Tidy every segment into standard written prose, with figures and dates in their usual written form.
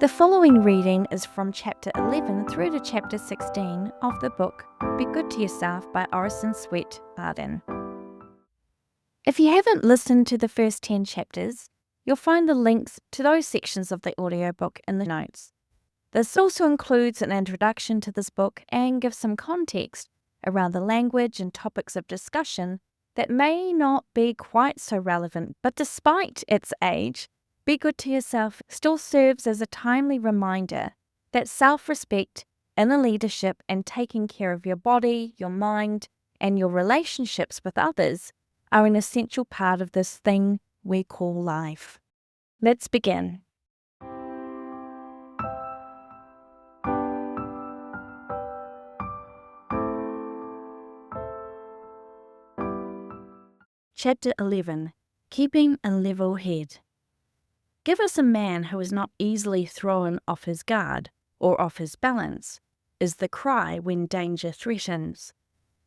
The following reading is from chapter 11 through to chapter 16 of the book Be Good to Yourself by Orison Swett Marden. If you haven't listened to the first 10 chapters, you'll find the links to those sections of the audiobook in the notes. This also includes an introduction to this book and gives some context around the language and topics of discussion that may not be quite so relevant, but despite its age, Be Good to Yourself still serves as a timely reminder that self-respect, inner leadership, and taking care of your body, your mind, and your relationships with others are an essential part of this thing we call life. Let's begin. Chapter 11. Keeping a Level Head. Give us a man who is not easily thrown off his guard or off his balance, is the cry when danger threatens.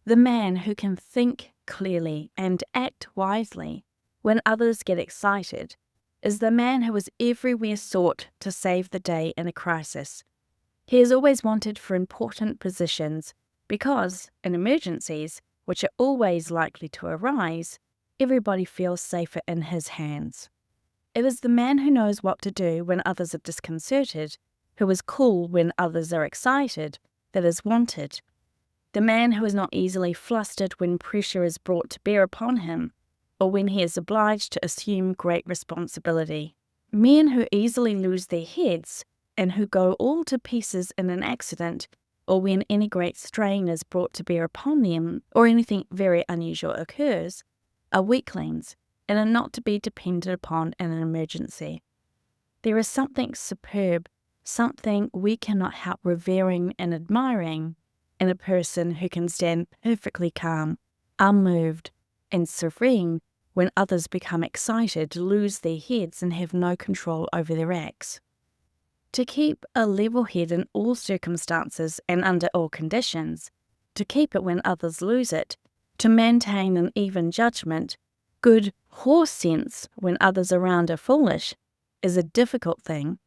The man who can think clearly and act wisely when others get excited is the man who is everywhere sought to save the day in a crisis. He is always wanted for important positions because, in emergencies, which are always likely to arise, everybody feels safer in his hands. It is the man who knows what to do when others are disconcerted, who is cool when others are excited, that is wanted. The man who is not easily flustered when pressure is brought to bear upon him, or when he is obliged to assume great responsibility. Men who easily lose their heads, and who go all to pieces in an accident, or when any great strain is brought to bear upon them, or anything very unusual occurs, are weaklings, and are not to be depended upon in an emergency. There is something superb, something we cannot help revering and admiring, in a person who can stand perfectly calm, unmoved, and serene when others become excited, lose their heads, and have no control over their acts. To keep a level head in all circumstances and under all conditions, to keep it when others lose it, to maintain an even judgment, good horse sense when others around are foolish, is a difficult thing.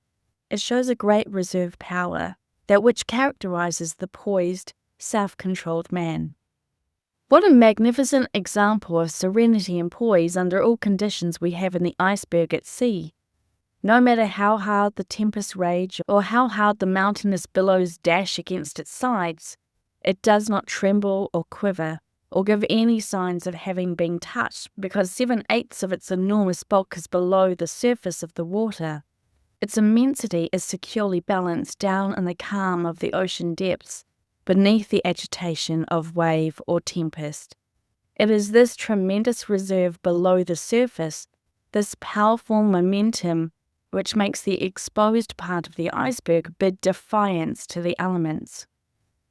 It shows a great reserve power, that which characterizes the poised, self-controlled man. What a magnificent example of serenity and poise under all conditions we have in the iceberg at sea. No matter how hard the tempests rage or how hard the mountainous billows dash against its sides, it does not tremble or quiver, or give any signs of having been touched, because 7/8 of its enormous bulk is below the surface of the water. Its immensity is securely balanced down in the calm of the ocean depths, beneath the agitation of wave or tempest. It is this tremendous reserve below the surface, this powerful momentum, which makes the exposed part of the iceberg bid defiance to the elements.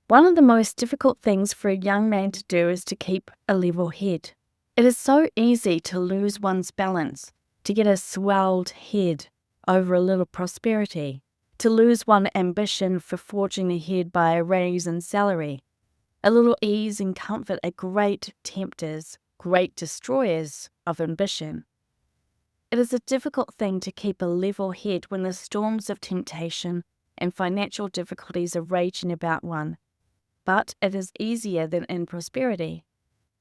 One of the most difficult things for a young man to do is to keep a level head. It is so easy to lose one's balance, to get a swelled head over a little prosperity, to lose one's ambition for forging ahead by a raise in salary. A little ease and comfort are great tempters, great destroyers of ambition. It is a difficult thing to keep a level head when the storms of temptation and financial difficulties are raging about one. But it is easier than in prosperity.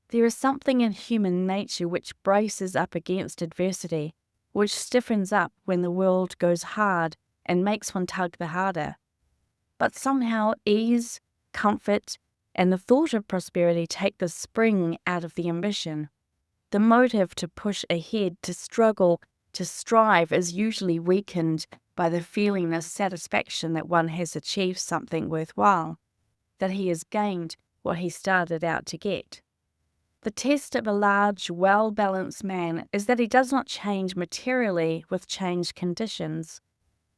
There is something in human nature which braces up against adversity, which stiffens up when the world goes hard and makes one tug the harder. But somehow ease, comfort, and the thought of prosperity take the spring out of the ambition. The motive to push ahead, to struggle, to strive is usually weakened by the feeling of satisfaction that one has achieved something worthwhile, that he has gained what he started out to get. The test of a large, well-balanced man is that he does not change materially with changed conditions.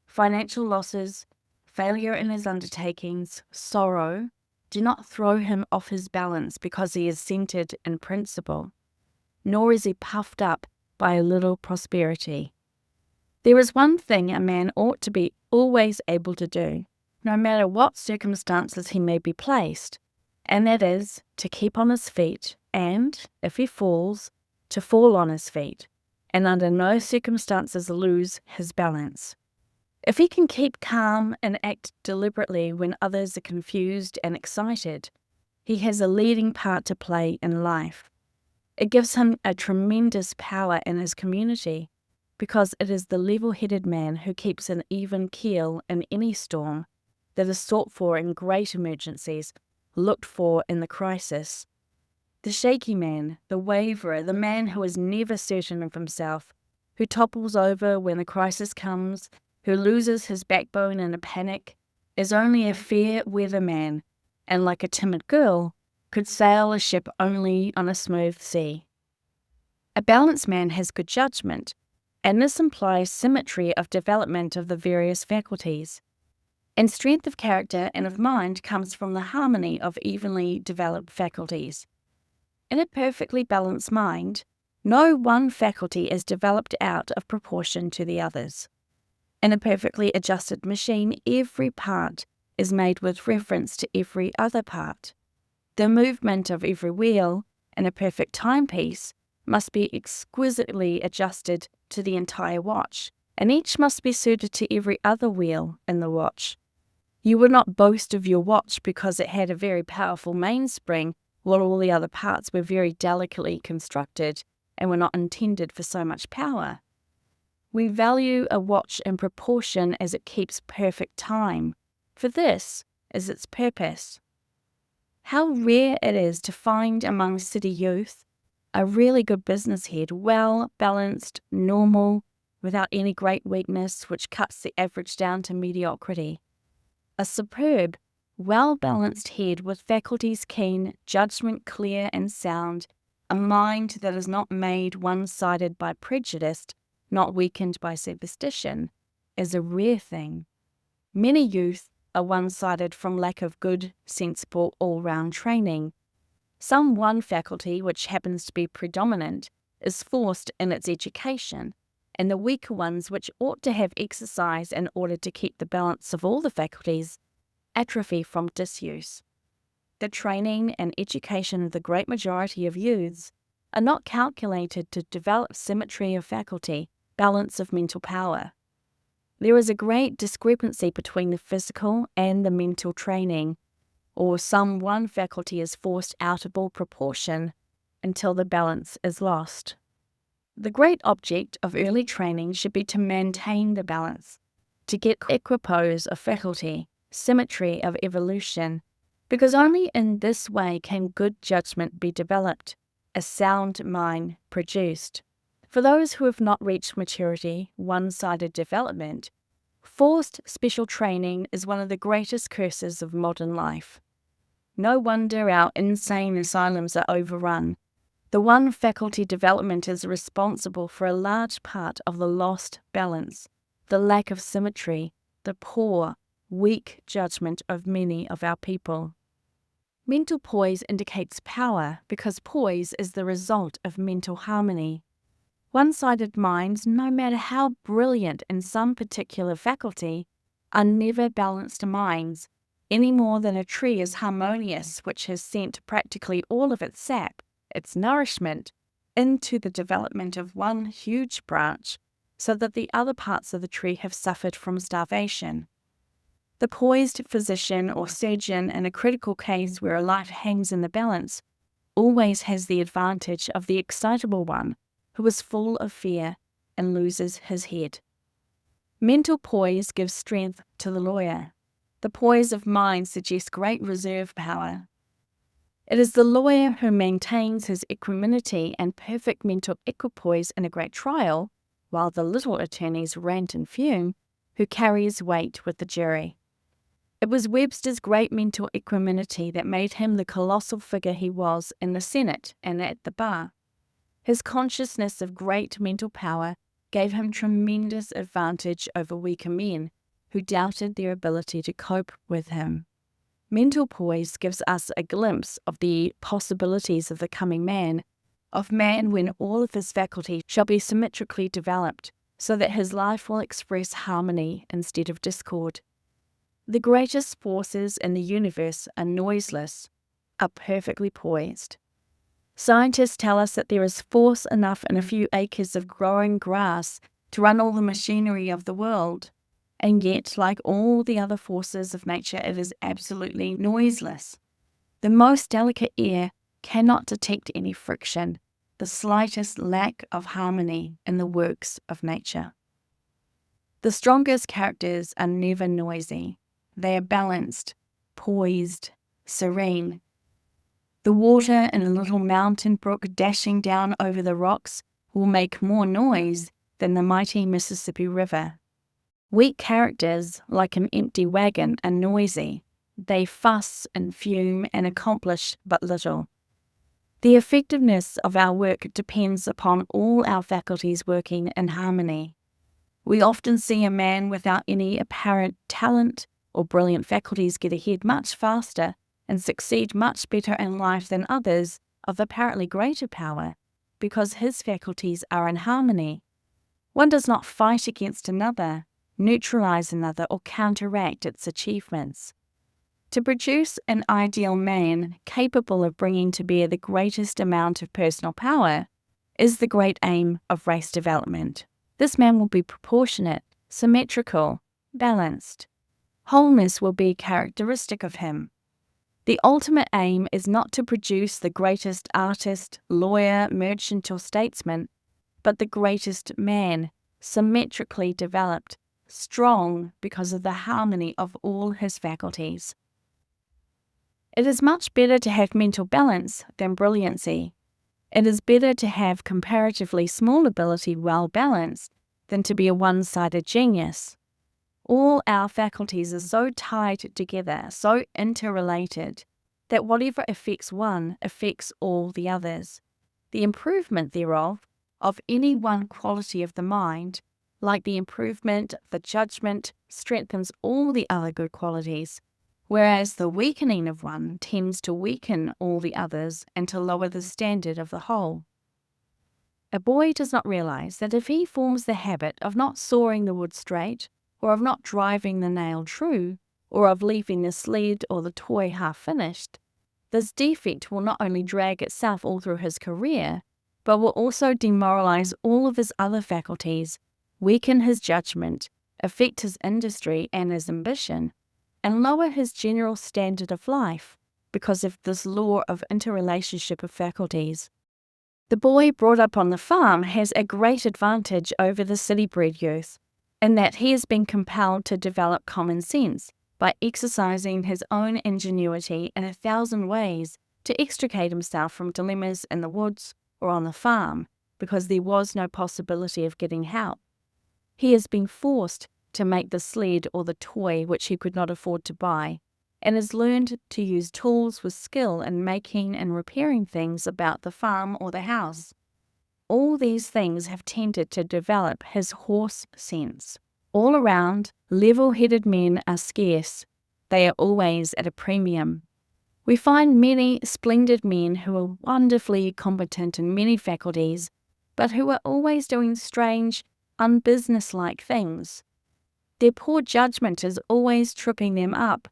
Financial losses, failure in his undertakings, sorrow, do not throw him off his balance because he is centered in principle, nor is he puffed up by a little prosperity. There is one thing a man ought to be always able to do, no matter what circumstances he may be placed, and that is to keep on his feet and, if he falls, to fall on his feet, and under no circumstances lose his balance. If he can keep calm and act deliberately when others are confused and excited, he has a leading part to play in life. It gives him a tremendous power in his community, because it is the level-headed man who keeps an even keel in any storm, that is sought for in great emergencies, looked for in the crisis. The shaky man, the waverer, the man who is never certain of himself, who topples over when the crisis comes, who loses his backbone in a panic, is only a fair weather man, and like a timid girl, could sail a ship only on a smooth sea. A balanced man has good judgment, and this implies symmetry of development of the various faculties. And strength of character and of mind comes from the harmony of evenly developed faculties. In a perfectly balanced mind, no one faculty is developed out of proportion to the others. In a perfectly adjusted machine, every part is made with reference to every other part. The movement of every wheel in a perfect timepiece must be exquisitely adjusted to the entire watch, and each must be suited to every other wheel in the watch. You would not boast of your watch because it had a very powerful mainspring, while all the other parts were very delicately constructed and were not intended for so much power. We value a watch in proportion as it keeps perfect time, for this is its purpose. How rare it is to find among city youth a really good business head, well balanced, normal, without any great weakness which cuts the average down to mediocrity. A superb, well-balanced head with faculties keen, judgment clear and sound, a mind that is not made one-sided by prejudice, not weakened by superstition, is a rare thing. Many youth are one-sided from lack of good, sensible, all-round training. Some one faculty, which happens to be predominant, is forced in its education, and the weaker ones, which ought to have exercise in order to keep the balance of all the faculties, atrophy from disuse. The training and education of the great majority of youths are not calculated to develop symmetry of faculty, balance of mental power. There is a great discrepancy between the physical and the mental training, or some one faculty is forced out of all proportion until the balance is lost. The great object of early training should be to maintain the balance, to get equipoise of faculty, symmetry of evolution, because only in this way can good judgment be developed, a sound mind produced. For those who have not reached maturity, one-sided development, forced special training is one of the greatest curses of modern life. No wonder our insane asylums are overrun. The one faculty development is responsible for a large part of the lost balance, the lack of symmetry, the poor, weak judgment of many of our people. Mental poise indicates power because poise is the result of mental harmony. One-sided minds, no matter how brilliant in some particular faculty, are never balanced minds, any more than a tree is harmonious which has sent practically all of its sap, its nourishment, into the development of one huge branch, so that the other parts of the tree have suffered from starvation. The poised physician or surgeon in a critical case where a life hangs in the balance always has the advantage of the excitable one who is full of fear and loses his head. Mental poise gives strength to the lawyer. The poise of mind suggests great reserve power. It is the lawyer who maintains his equanimity and perfect mental equipoise in a great trial, while the little attorneys rant and fume, who carries weight with the jury. It was Webster's great mental equanimity that made him the colossal figure he was in the Senate and at the bar. His consciousness of great mental power gave him tremendous advantage over weaker men who doubted their ability to cope with him. Mental poise gives us a glimpse of the possibilities of the coming man, of man when all of his faculties shall be symmetrically developed, so that his life will express harmony instead of discord. The greatest forces in the universe are noiseless, are perfectly poised. Scientists tell us that there is force enough in a few acres of growing grass to run all the machinery of the world. And yet, like all the other forces of nature, it is absolutely noiseless. The most delicate ear cannot detect any friction, the slightest lack of harmony in the works of nature. The strongest characters are never noisy. They are balanced, poised, serene. The water in a little mountain brook dashing down over the rocks will make more noise than the mighty Mississippi River. Weak characters, like an empty wagon, are noisy. They fuss and fume and accomplish but little. The effectiveness of our work depends upon all our faculties working in harmony. We often see a man without any apparent talent or brilliant faculties get ahead much faster and succeed much better in life than others of apparently greater power, because his faculties are in harmony. One does not fight against another, neutralize another, or counteract its achievements. To produce an ideal man capable of bringing to bear the greatest amount of personal power is the great aim of race development. This man will be proportionate, symmetrical, balanced. Wholeness will be characteristic of him. The ultimate aim is not to produce the greatest artist, lawyer, merchant, or statesman, but the greatest man, symmetrically developed, strong because of the harmony of all his faculties. It is much better to have mental balance than brilliancy. It is better to have comparatively small ability well balanced than to be a one-sided genius. All our faculties are so tied together, so interrelated, that whatever affects one affects all the others. The improvement thereof, of any one quality of the mind, like the improvement of the judgment, strengthens all the other good qualities, whereas the weakening of one tends to weaken all the others and to lower the standard of the whole. A boy does not realize that if he forms the habit of not sawing the wood straight, or of not driving the nail true, or of leaving the sled or the toy half finished, this defect will not only drag itself all through his career, but will also demoralize all of his other faculties, weaken his judgment, affect his industry and his ambition, and lower his general standard of life because of this law of interrelationship of faculties. The boy brought up on the farm has a great advantage over the city-bred youth, in that he has been compelled to develop common sense by exercising his own ingenuity in 1,000 ways to extricate himself from dilemmas in the woods or on the farm, because there was no possibility of getting help. He has been forced to make the sled or the toy which he could not afford to buy, and has learned to use tools with skill in making and repairing things about the farm or the house. All these things have tended to develop his horse sense. All around, level-headed men are scarce. They are always at a premium. We find many splendid men who are wonderfully competent in many faculties, but who are always doing strange, unbusinesslike things. Their poor judgment is always tripping them up,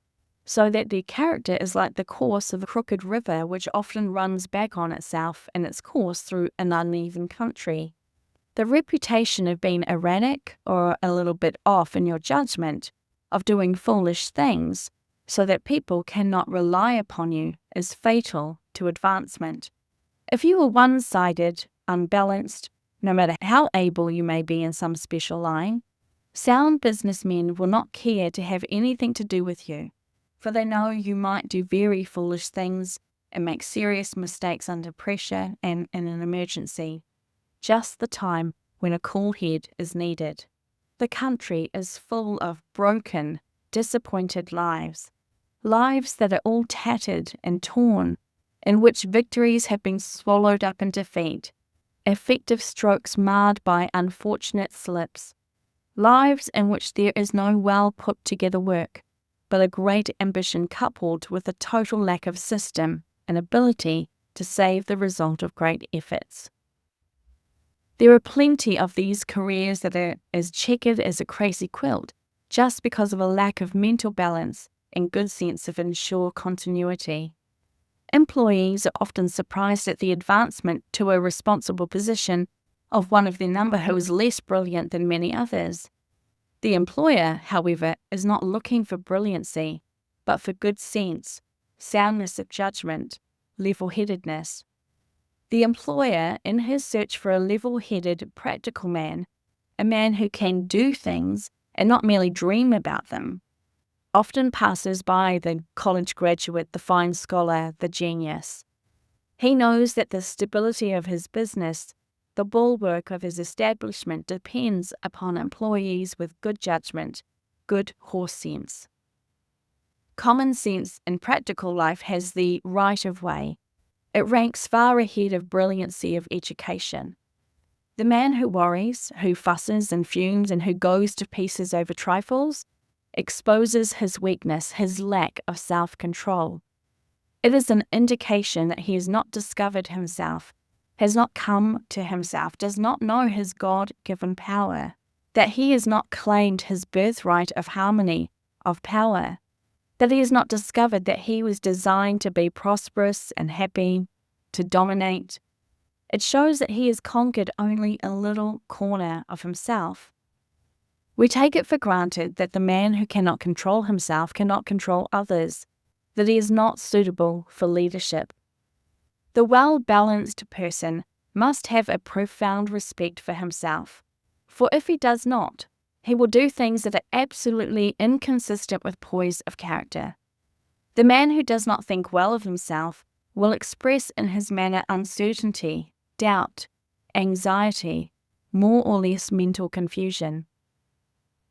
so that their character is like the course of a crooked river which often runs back on itself in its course through an uneven country. The reputation of being erratic or a little bit off in your judgment, of doing foolish things, so that people cannot rely upon you, is fatal to advancement. If you are one-sided, unbalanced, no matter how able you may be in some special line, sound businessmen will not care to have anything to do with you, for they know you might do very foolish things and make serious mistakes under pressure and in an emergency, just the time when a cool head is needed. The country is full of broken, disappointed lives that are all tattered and torn, in which victories have been swallowed up in defeat, effective strokes marred by unfortunate slips, lives in which there is no well put together work, but a great ambition coupled with a total lack of system and ability to save the result of great efforts. There are plenty of these careers that are as checkered as a crazy quilt, just because of a lack of mental balance and good sense of ensure continuity. Employees are often surprised at the advancement to a responsible position of one of their number who is less brilliant than many others. The employer, however, is not looking for brilliancy, but for good sense, soundness of judgment, level-headedness. The employer, in his search for a level-headed, practical man, a man who can do things and not merely dream about them, often passes by the college graduate, the fine scholar, the genius. He knows that the stability of his business, the bulwark of his establishment, depends upon employees with good judgment, good horse sense. Common sense in practical life has the right of way. It ranks far ahead of brilliancy of education. The man who worries, who fusses and fumes, and who goes to pieces over trifles, exposes his weakness, his lack of self-control. It is an indication that he has not discovered himself, has not come to himself, does not know his God-given power, that he has not claimed his birthright of harmony, of power, that he has not discovered that he was designed to be prosperous and happy, to dominate. It shows that he has conquered only a little corner of himself. We take it for granted that the man who cannot control himself cannot control others, that he is not suitable for leadership. The well-balanced person must have a profound respect for himself, for if he does not, he will do things that are absolutely inconsistent with poise of character. The man who does not think well of himself will express in his manner uncertainty, doubt, anxiety, more or less mental confusion.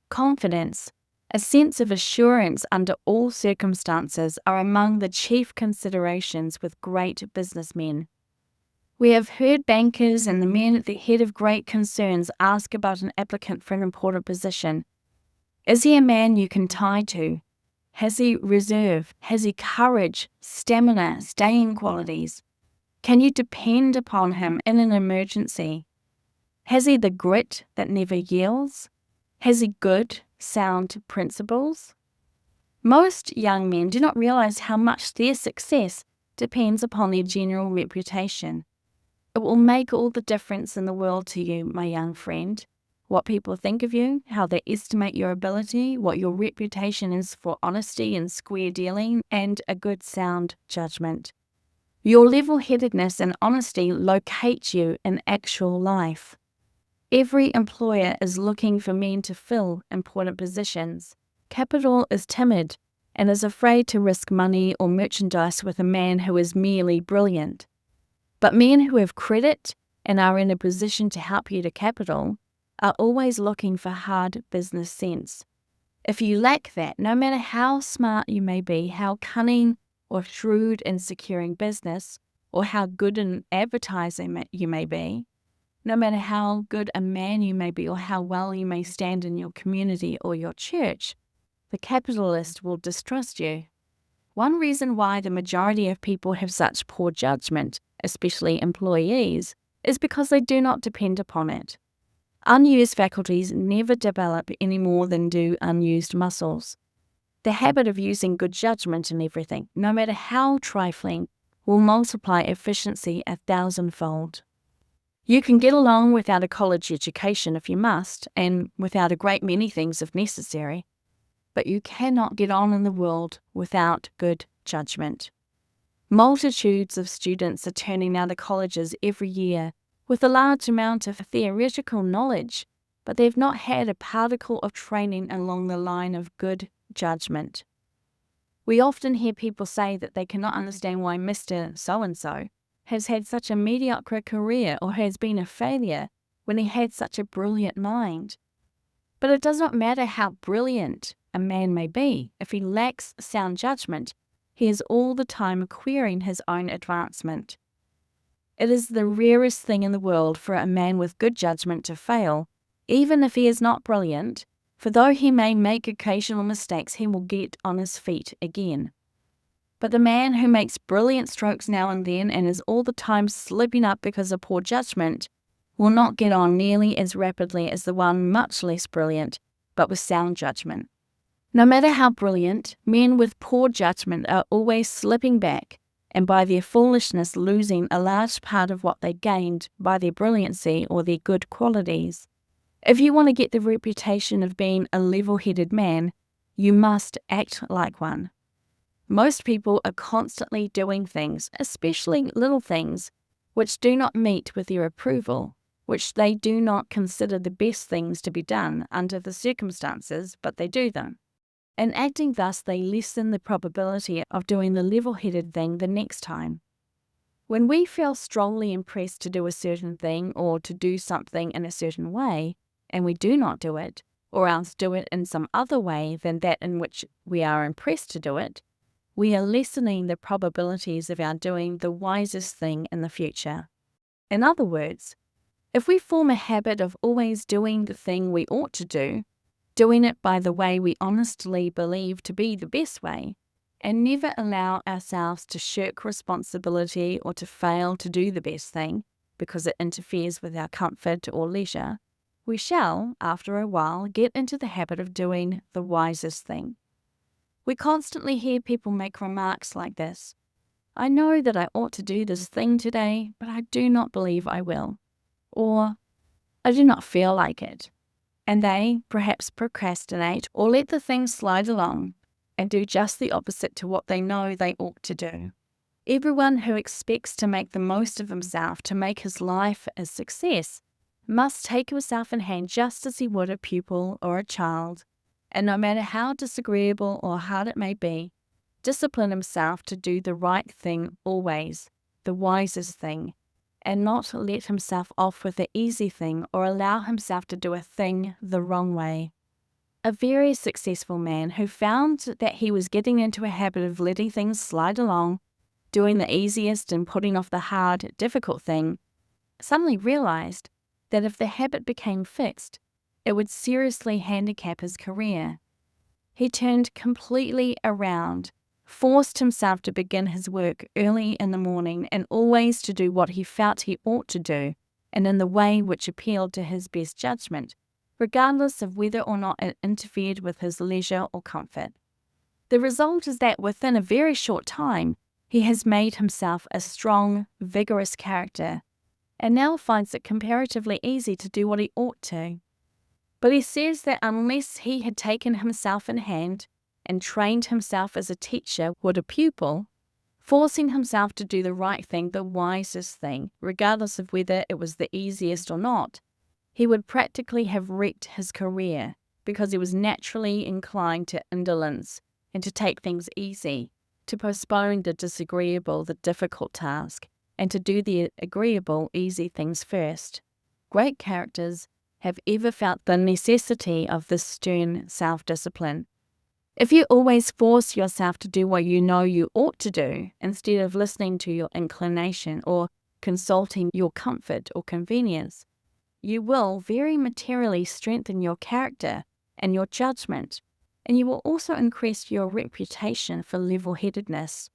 Confidence, a sense of assurance under all circumstances, are among the chief considerations with great businessmen. We have heard bankers and the men at the head of great concerns ask about an applicant for an important position. Is he a man you can tie to? Has he reserve? Has he courage, stamina, staying qualities? Can you depend upon him in an emergency? Has he the grit that never yields? Has he good, sound principles? Most young men do not realize how much their success depends upon their general reputation. It will make all the difference in the world to you, my young friend. What people think of you, how they estimate your ability, what your reputation is for honesty and square dealing, and a good sound judgment. Your level-headedness and honesty locate you in actual life. Every employer is looking for men to fill important positions. Capital is timid and is afraid to risk money or merchandise with a man who is merely brilliant. But men who have credit and are in a position to help you to capital are always looking for hard business sense. If you lack that, no matter how smart you may be, how cunning or shrewd in securing business, or how good in advertising you may be, no matter how good a man you may be or how well you may stand in your community or your church, the capitalist will distrust you. One reason why the majority of people have such poor judgment, especially employees, is because they do not depend upon it. Unused faculties never develop any more than do unused muscles. The habit of using good judgment in everything, no matter how trifling, will multiply efficiency 1,000-fold. You can get along without a college education if you must, and without a great many things if necessary, but you cannot get on in the world without good judgment. Multitudes of students are turning out of colleges every year with a large amount of theoretical knowledge, but they've not had a particle of training along the line of good judgment. We often hear people say that they cannot understand why Mr. So-and-so has had such a mediocre career or has been a failure when he had such a brilliant mind. But it does not matter how brilliant a man may be. If he lacks sound judgment, he is all the time querying his own advancement. It is the rarest thing in the world for a man with good judgment to fail, even if he is not brilliant, for though he may make occasional mistakes, he will get on his feet again. But the man who makes brilliant strokes now and then and is all the time slipping up because of poor judgment will not get on nearly as rapidly as the one much less brilliant, but with sound judgment. No matter how brilliant, men with poor judgment are always slipping back, and by their foolishness losing a large part of what they gained by their brilliancy or their good qualities. If you want to get the reputation of being a level-headed man, you must act like one. Most people are constantly doing things, especially little things, which do not meet with their approval, which they do not consider the best things to be done under the circumstances, but they do them. In acting thus, they lessen the probability of doing the level-headed thing the next time. When we feel strongly impressed to do a certain thing or to do something in a certain way, and we do not do it, or else do it in some other way than that in which we are impressed to do it, we are lessening the probabilities of our doing the wisest thing in the future. In other words, if we form a habit of always doing the thing we ought to do, doing it by the way we honestly believe to be the best way, and never allow ourselves to shirk responsibility or to fail to do the best thing because it interferes with our comfort or leisure, we shall, after a while, get into the habit of doing the wisest thing. We constantly hear people make remarks like this: "I know that I ought to do this thing today, but I do not believe I will," or "I do not feel like it." And they perhaps procrastinate or let the thing slide along and do just the opposite to what they know they ought to do. Everyone who expects to make the most of himself, to make his life a success, must take himself in hand just as he would a pupil or a child, and no matter how disagreeable or hard it may be, discipline himself to do the right thing always, the wisest thing, and not let himself off with the easy thing or allow himself to do a thing the wrong way. A very successful man who found that he was getting into a habit of letting things slide along, doing the easiest and putting off the hard, difficult thing, suddenly realized that if the habit became fixed, it would seriously handicap his career. He turned completely around, forced himself to begin his work early in the morning and always to do what he felt he ought to do and in the way which appealed to his best judgment, regardless of whether or not it interfered with his leisure or comfort. The result is that within a very short time, he has made himself a strong, vigorous character, and now finds it comparatively easy to do what he ought to. But he says that unless he had taken himself in hand and trained himself as a teacher would a pupil, forcing himself to do the right thing, the wisest thing, regardless of whether it was the easiest or not, he would practically have wrecked his career because he was naturally inclined to indolence and to take things easy, to postpone the disagreeable, the difficult task, and to do the agreeable, easy things first. Great characters have ever felt the necessity of this stern self-discipline. If you always force yourself to do what you know you ought to do, instead of listening to your inclination or consulting your comfort or convenience, you will very materially strengthen your character and your judgment, and you will also increase your reputation for level-headedness.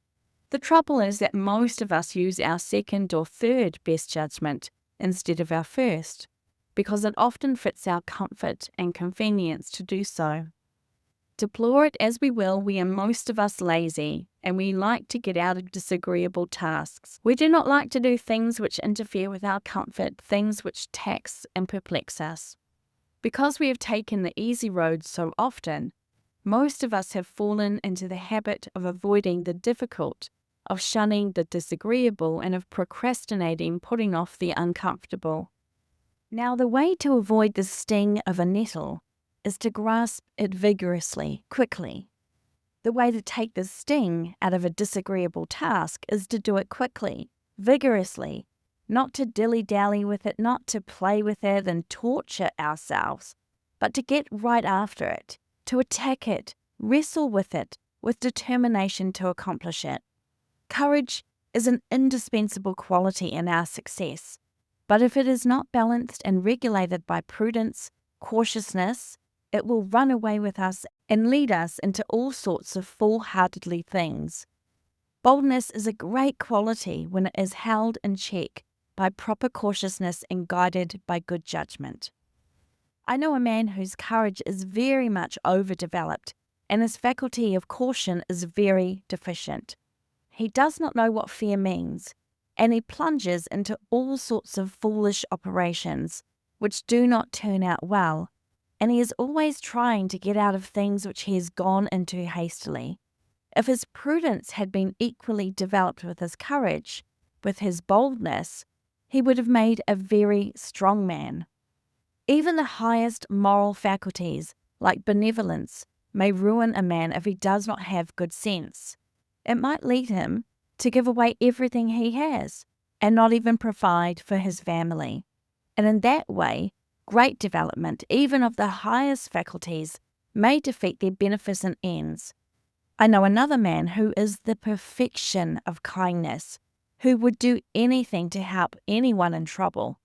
The trouble is that most of us use our second or third best judgment instead of our first, because it often fits our comfort and convenience to do so. Deplore it as we will, we are most of us lazy, and we like to get out of disagreeable tasks. We do not like to do things which interfere with our comfort, things which tax and perplex us. Because we have taken the easy road so often, most of us have fallen into the habit of avoiding the difficult, of shunning the disagreeable, and of procrastinating, putting off the uncomfortable. Now, the way to avoid the sting of a nettle is to grasp it vigorously, quickly. The way to take the sting out of a disagreeable task is to do it quickly, vigorously, not to dilly-dally with it, not to play with it and torture ourselves, but to get right after it, to attack it, wrestle with it, with determination to accomplish it. Courage is an indispensable quality in our success, but if it is not balanced and regulated by prudence, cautiousness, it will run away with us and lead us into all sorts of foolhardily things. Boldness is a great quality when it is held in check by proper cautiousness and guided by good judgment. I know a man whose courage is very much overdeveloped and his faculty of caution is very deficient. He does not know what fear means, and he plunges into all sorts of foolish operations, which do not turn out well, and he is always trying to get out of things which he has gone into hastily. If his prudence had been equally developed with his courage, with his boldness, he would have made a very strong man. Even the highest moral faculties, like benevolence, may ruin a man if he does not have good sense. It might lead him to give away everything he has and not even provide for his family. And in that way, great development, even of the highest faculties, may defeat their beneficent ends. I know another man who is the perfection of kindness, who would do anything to help anyone in trouble,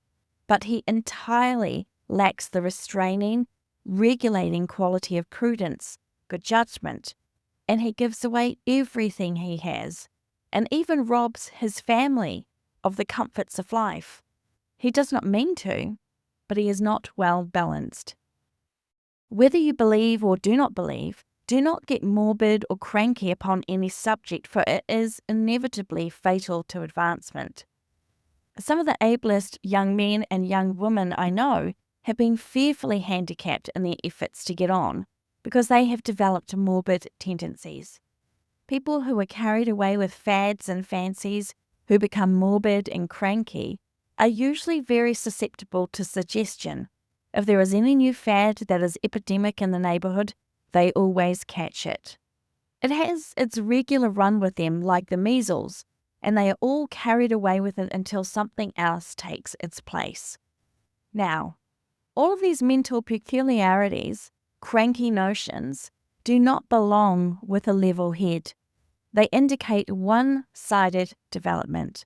but he entirely lacks the restraining, regulating quality of prudence, good judgment, and he gives away everything he has, and even robs his family of the comforts of life. He does not mean to, but he is not well balanced. Whether you believe or do not believe, do not get morbid or cranky upon any subject, for it is inevitably fatal to advancement. Some of the ablest young men and young women I know have been fearfully handicapped in their efforts to get on because they have developed morbid tendencies. People who are carried away with fads and fancies, who become morbid and cranky, are usually very susceptible to suggestion. If there is any new fad that is epidemic in the neighbourhood, they always catch it. It has its regular run with them like the measles, and they are all carried away with it until something else takes its place. Now, all of these mental peculiarities, cranky notions, do not belong with a level head. They indicate one-sided development.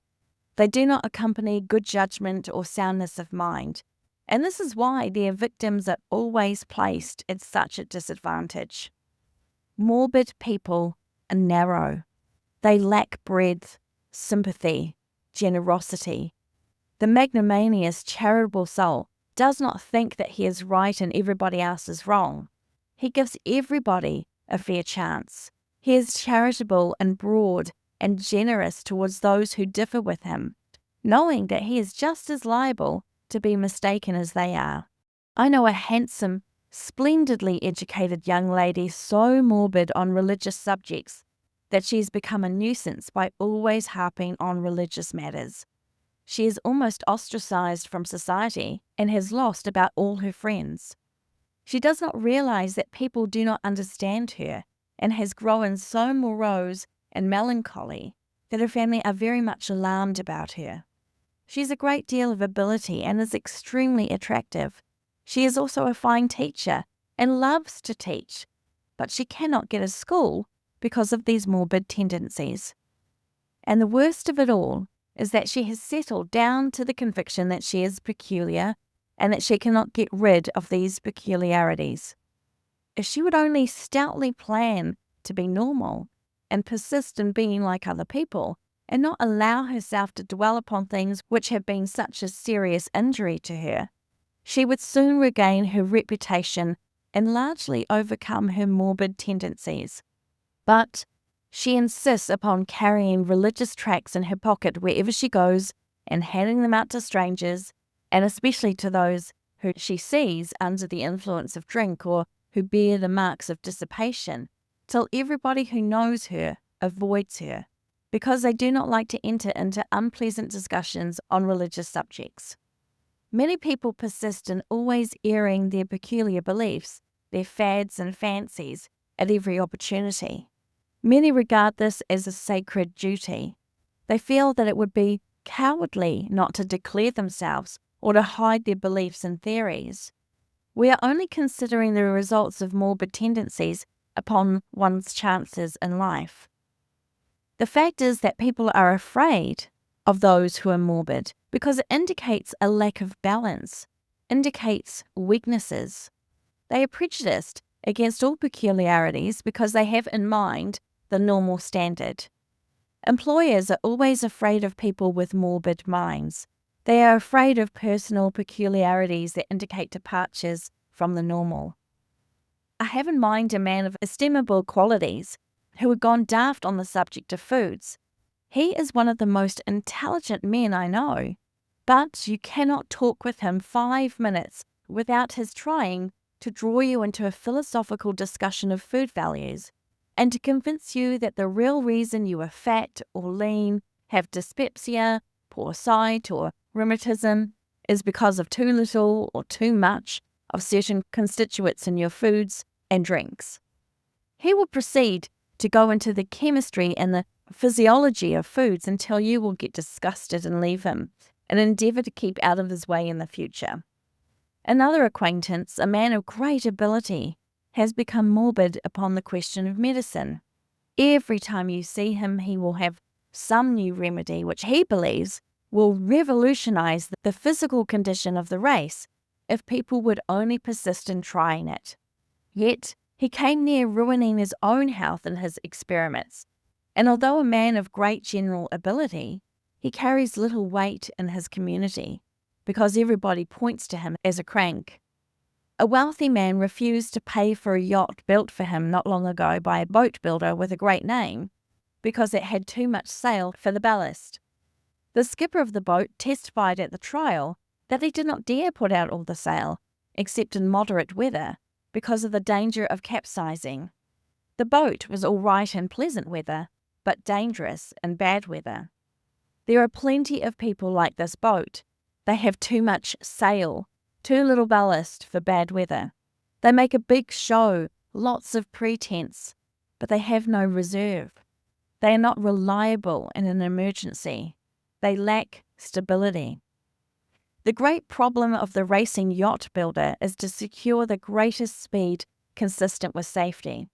They do not accompany good judgment or soundness of mind, and this is why their victims are always placed at such a disadvantage. Morbid people are narrow. They lack breadth, sympathy, generosity. The magnanimous, charitable soul does not think that he is right and everybody else is wrong. He gives everybody a fair chance. He is charitable and broad and generous towards those who differ with him, knowing that he is just as liable to be mistaken as they are. I know a handsome, splendidly educated young lady so morbid on religious subjects that she has become a nuisance by always harping on religious matters. She is almost ostracized from society and has lost about all her friends. She does not realize that people do not understand her and has grown so morose and melancholy that her family are very much alarmed about her. She has a great deal of ability and is extremely attractive. She is also a fine teacher and loves to teach, but she cannot get a school because of these morbid tendencies. And the worst of it all is that she has settled down to the conviction that she is peculiar and that she cannot get rid of these peculiarities. If she would only stoutly plan to be normal and persist in being like other people and not allow herself to dwell upon things which have been such a serious injury to her, she would soon regain her reputation and largely overcome her morbid tendencies. But she insists upon carrying religious tracts in her pocket wherever she goes and handing them out to strangers, and especially to those who she sees under the influence of drink or who bear the marks of dissipation, till everybody who knows her avoids her, because they do not like to enter into unpleasant discussions on religious subjects. Many people persist in always airing their peculiar beliefs, their fads and fancies, at every opportunity. Many regard this as a sacred duty. They feel that it would be cowardly not to declare themselves or to hide their beliefs and theories. We are only considering the results of morbid tendencies upon one's chances in life. The fact is that people are afraid of those who are morbid because it indicates a lack of balance, indicates weaknesses. They are prejudiced against all peculiarities because they have in mind the normal standard. Employers are always afraid of people with morbid minds. They are afraid of personal peculiarities that indicate departures from the normal. I have in mind a man of estimable qualities who had gone daft on the subject of foods. He is one of the most intelligent men I know, But you cannot talk with him 5 minutes without his trying to draw you into a philosophical discussion of food values and to convince you that the real reason you are fat or lean, have dyspepsia, poor sight, or rheumatism is because of too little or too much of certain constituents in your foods and drinks. He will proceed to go into the chemistry and the physiology of foods until you will get disgusted and leave him and endeavour to keep out of his way in the future. Another acquaintance, a man of great ability, has become morbid upon the question of medicine. Every time you see him, he will have some new remedy which he believes will revolutionize the physical condition of the race if people would only persist in trying it. Yet, he came near ruining his own health in his experiments, and although a man of great general ability, he carries little weight in his community because everybody points to him as a crank. A wealthy man refused to pay for a yacht built for him not long ago by a boat builder with a great name because it had too much sail for the ballast. The skipper of the boat testified at the trial that he did not dare put out all the sail, except in moderate weather, because of the danger of capsizing. The boat was all right in pleasant weather, but dangerous in bad weather. There are plenty of people like this boat. They have too much sail, too little ballast for bad weather. They make a big show, lots of pretense, but they have no reserve. They are not reliable in an emergency. They lack stability. The great problem of the racing yacht builder is to secure the greatest speed consistent with safety.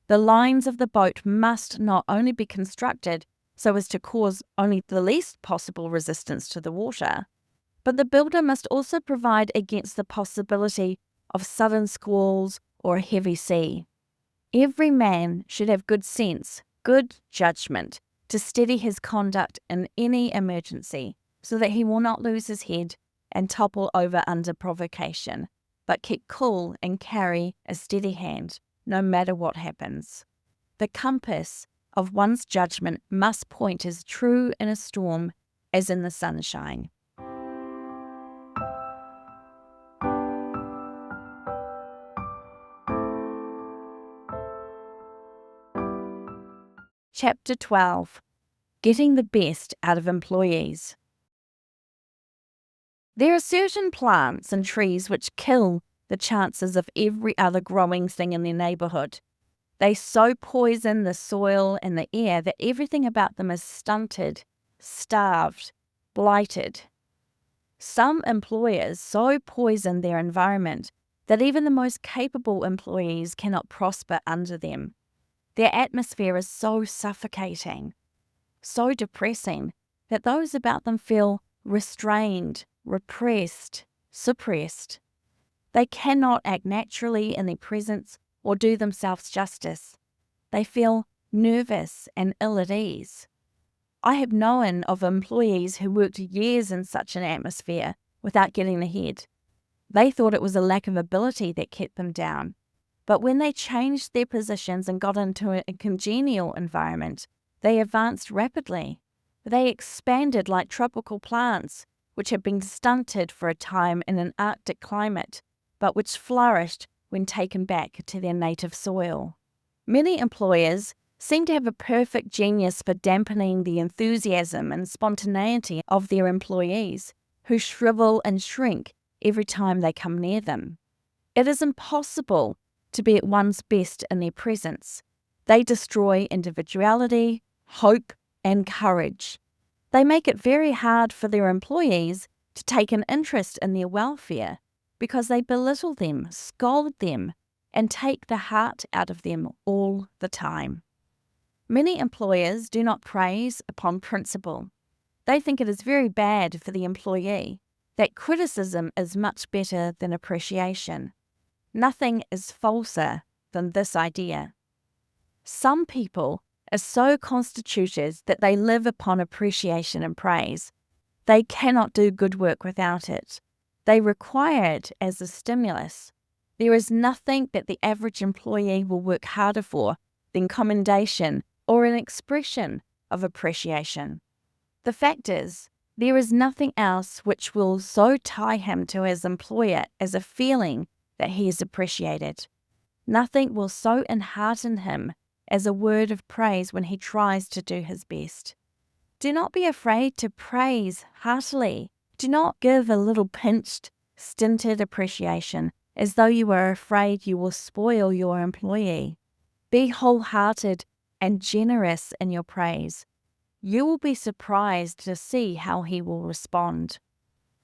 The lines of the boat must not only be constructed so as to cause only the least possible resistance to the water, but the builder must also provide against the possibility of sudden squalls or a heavy sea. Every man should have good sense, good judgment, to steady his conduct in any emergency so that he will not lose his head and topple over under provocation, but keep cool and carry a steady hand no matter what happens. The compass of one's judgment must point as true in a storm as in the sunshine. Chapter 12. Getting the best out of employees. There are certain plants and trees which kill the chances of every other growing thing in their neighbourhood. They so poison the soil and the air that everything about them is stunted, starved, blighted. Some employers so poison their environment that even the most capable employees cannot prosper under them. Their atmosphere is so suffocating, so depressing, that those about them feel restrained, repressed, suppressed. They cannot act naturally in their presence or do themselves justice. They feel nervous and ill at ease. I have known of employees who worked years in such an atmosphere without getting ahead. They thought it was a lack of ability that kept them down. But when they changed their positions and got into a congenial environment, they advanced rapidly. They expanded like tropical plants, which had been stunted for a time in an Arctic climate, but which flourished when taken back to their native soil. Many employers seem to have a perfect genius for dampening the enthusiasm and spontaneity of their employees, who shrivel and shrink every time they come near them. It is impossible to be at one's best in their presence. They destroy individuality, hope, and courage. They make it very hard for their employees to take an interest in their welfare because they belittle them, scold them, and take the heart out of them all the time. Many employers do not praise upon principle. They think it is very bad for the employee, that criticism is much better than appreciation. Nothing is falser than this idea. Some people are so constituted that they live upon appreciation and praise. They cannot do good work without it. They require it as a stimulus. There is nothing that the average employee will work harder for than commendation or an expression of appreciation. The fact is, There is nothing else which will so tie him to his employer as a feeling that he is appreciated. Nothing will so enhearten him as a word of praise when he tries to do his best. Do not be afraid to praise heartily. Do not give a little pinched, stinted appreciation as though you were afraid you will spoil your employee. Be wholehearted and generous in your praise. You will be surprised to see how he will respond.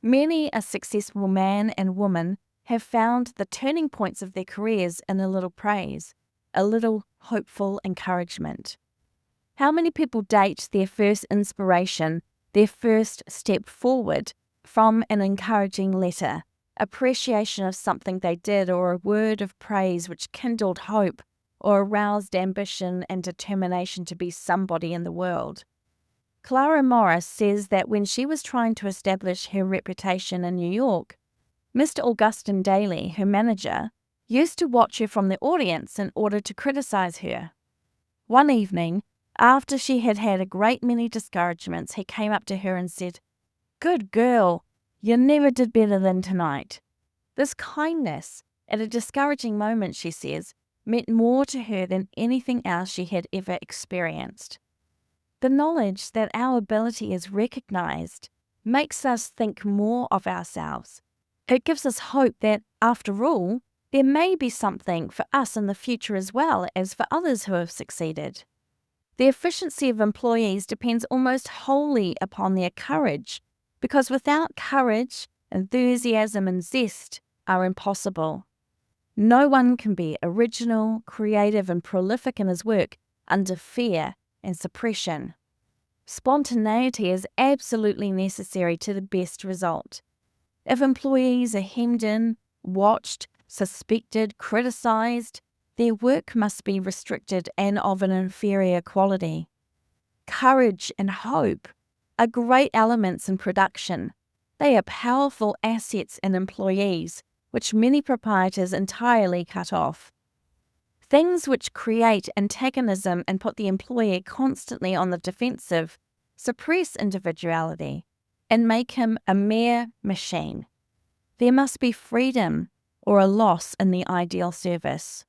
Many a successful man and woman have found the turning points of their careers in a little praise, a little hopeful encouragement. How many people date their first inspiration, their first step forward, from an encouraging letter, appreciation of something they did, or a word of praise which kindled hope or aroused ambition and determination to be somebody in the world? Clara Morris says that when she was trying to establish her reputation in New York, Mr. Augustin Daly, her manager, used to watch her from the audience in order to criticize her. One evening, after she had had a great many discouragements, he came up to her and said, "Good girl, you never did better than tonight." This kindness, at a discouraging moment, she says, meant more to her than anything else she had ever experienced. The knowledge that our ability is recognized makes us think more of ourselves. It gives us hope that, after all, there may be something for us in the future as well as for others who have succeeded. The efficiency of employees depends almost wholly upon their courage, because without courage, enthusiasm and zest are impossible. No one can be original, creative and prolific in his work under fear and suppression. Spontaneity is absolutely necessary to the best result. If employees are hemmed in, watched, suspected, criticized, their work must be restricted and of an inferior quality. Courage and hope are great elements in production. They are powerful assets in employees, which many proprietors entirely cut off. Things which create antagonism and put the employee constantly on the defensive suppress individuality and make him a mere machine. There must be freedom or a loss in the ideal service.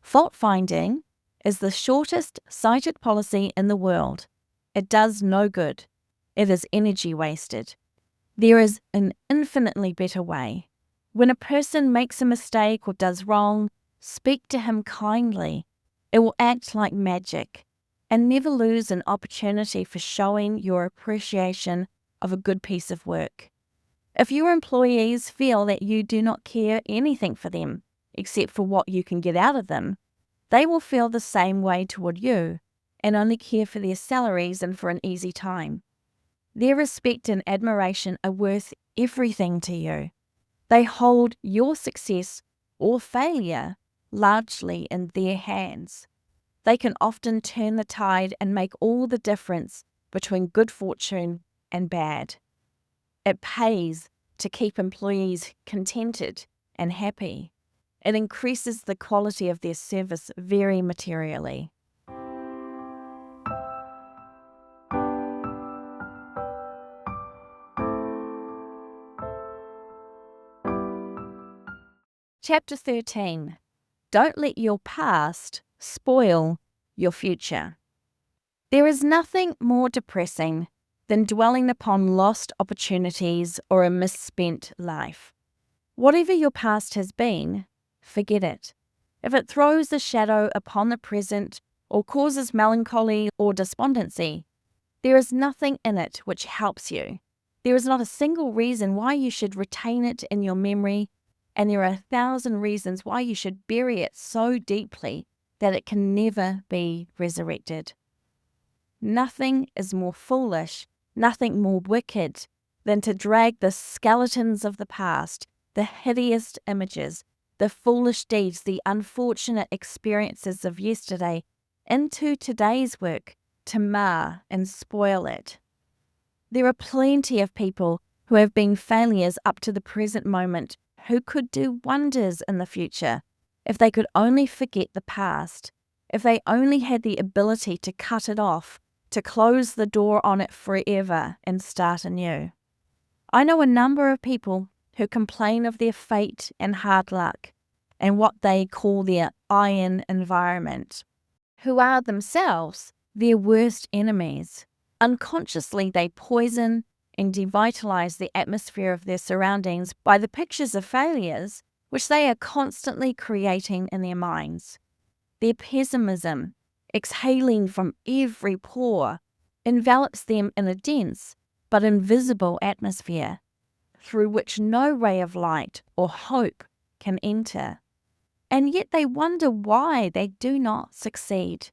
Fault-finding is the shortest sighted policy in the world. It does no good. It is energy wasted. There is an infinitely better way. When a person makes a mistake or does wrong, speak to him kindly. It will act like magic, and never lose an opportunity for showing your appreciation of a good piece of work. If your employees feel that you do not care anything for them, except for what you can get out of them, they will feel the same way toward you, and only care for their salaries and for an easy time. Their respect and admiration are worth everything to you. They hold your success or failure largely in their hands. They can often turn the tide and make all the difference between good fortune and bad. It pays to keep employees contented and happy. It increases the quality of their service very materially. Chapter 13. Don't let your past spoil your future. There is nothing more depressing than dwelling upon lost opportunities or a misspent life. Whatever your past has been, forget it. If it throws a shadow upon the present or causes melancholy or despondency, there is nothing in it which helps you. There is not a single reason why you should retain it in your memory, and there are 1,000 reasons why you should bury it so deeply that it can never be resurrected. Nothing is more foolish, nothing more wicked than to drag the skeletons of the past, the hideous images, the foolish deeds, the unfortunate experiences of yesterday into today's work to mar and spoil it. There are plenty of people who have been failures up to the present moment who could do wonders in the future if they could only forget the past, if they only had the ability to cut it off, to close the door on it forever and start anew. I know a number of people who complain of their fate and hard luck and what they call their iron environment, who are themselves their worst enemies. Unconsciously, they poison and devitalize the atmosphere of their surroundings by the pictures of failures which they are constantly creating in their minds. Their pessimism, exhaling from every pore, envelops them in a dense but invisible atmosphere through which no ray of light or hope can enter. And yet they wonder why they do not succeed.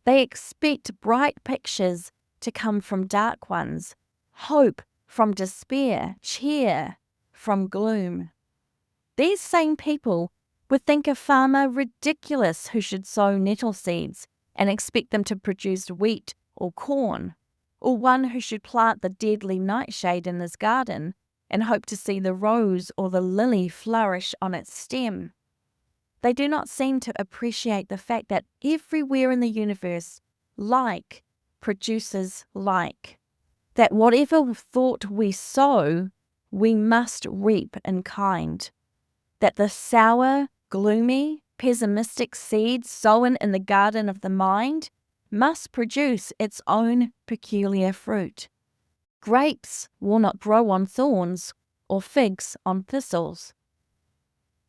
They expect bright pictures to come from dark ones, hope from despair, cheer from gloom. These same people would think a farmer ridiculous who should sow nettle seeds and expect them to produce wheat or corn, or one who should plant the deadly nightshade in his garden and hope to see the rose or the lily flourish on its stem. They do not seem to appreciate the fact that everywhere in the universe, like produces like. That whatever thought we sow, we must reap in kind. That the sour, gloomy, pessimistic seed sown in the garden of the mind must produce its own peculiar fruit. Grapes will not grow on thorns or figs on thistles.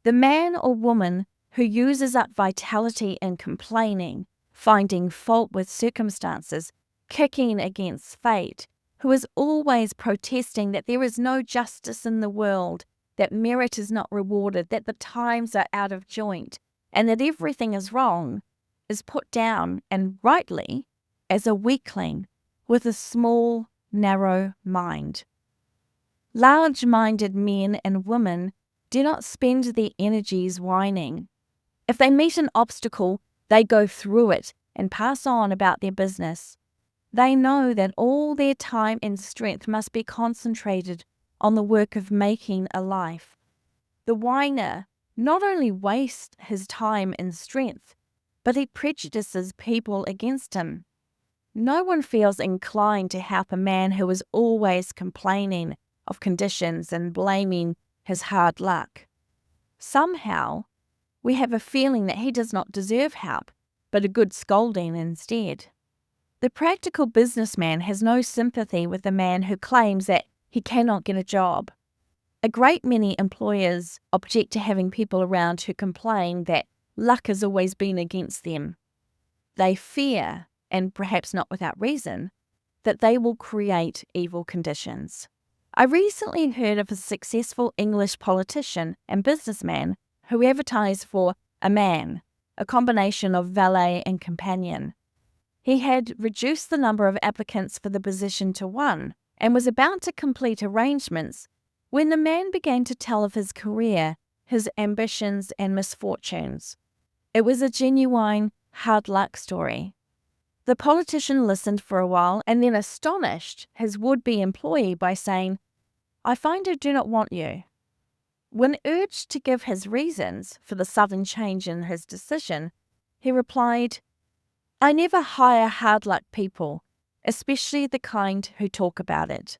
The man or woman who uses up vitality in complaining, finding fault with circumstances, kicking against fate, who is always protesting that there is no justice in the world, that merit is not rewarded, that the times are out of joint, and that everything is wrong, is put down, and rightly, as a weakling with a small, narrow mind. Large-minded men and women do not spend their energies whining. If they meet an obstacle, they go through it and pass on about their business. They know that all their time and strength must be concentrated on the work of making a life. The whiner not only wastes his time and strength, but he prejudices people against him. No one feels inclined to help a man who is always complaining of conditions and blaming his hard luck. Somehow, we have a feeling that he does not deserve help, but a good scolding instead. The practical businessman has no sympathy with the man who claims that he cannot get a job. A great many employers object to having people around who complain that luck has always been against them. They fear, and perhaps not without reason, that they will create evil conditions. I recently heard of a successful English politician and businessman who advertised for a man, a combination of valet and companion. He had reduced the number of applicants for the position to one and was about to complete arrangements when the man began to tell of his career, his ambitions and misfortunes. It was a genuine hard luck story. The politician listened for a while and then astonished his would-be employee by saying, "I find I do not want you." When urged to give his reasons for the sudden change in his decision, he replied, "I never hire hard luck people, especially the kind who talk about it."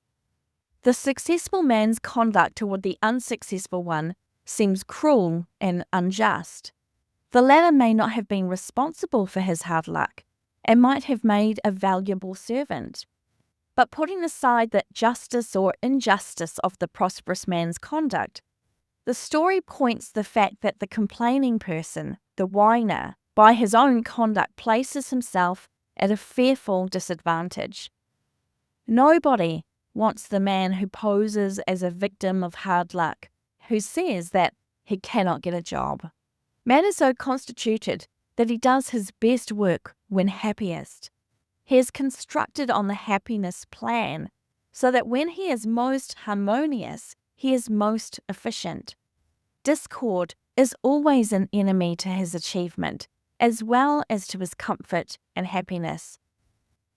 The successful man's conduct toward the unsuccessful one seems cruel and unjust. The latter may not have been responsible for his hard luck and might have made a valuable servant. But putting aside the justice or injustice of the prosperous man's conduct, the story points the fact that the complaining person, the whiner, by his own conduct places himself at a fearful disadvantage. Nobody wants the man who poses as a victim of hard luck, who says that he cannot get a job. Man is so constituted that he does his best work when happiest. He is constructed on the happiness plan, so that when he is most harmonious, he is most efficient. Discord is always an enemy to his achievement, as well as to his comfort and happiness.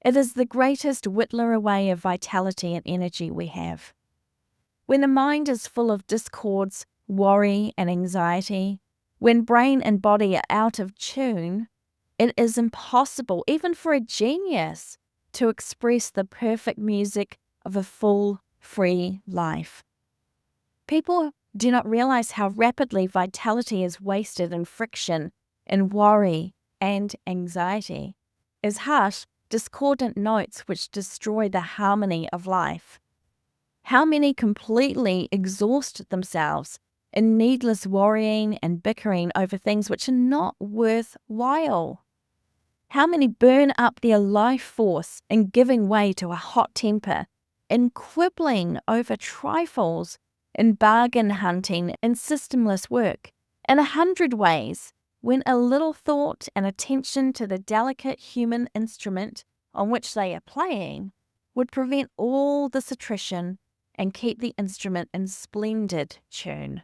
It is the greatest whittler away of vitality and energy we have. When the mind is full of discords, worry and anxiety, when brain and body are out of tune, it is impossible, even for a genius, to express the perfect music of a full, free life. People do not realize how rapidly vitality is wasted in friction, in worry, and anxiety, as harsh, discordant notes which destroy the harmony of life. How many completely exhaust themselves in needless worrying and bickering over things which are not worthwhile? How many burn up their life force in giving way to a hot temper, in quibbling over trifles, in bargain hunting and systemless work, in 100 ways, when a little thought and attention to the delicate human instrument on which they are playing would prevent all this attrition and keep the instrument in splendid tune.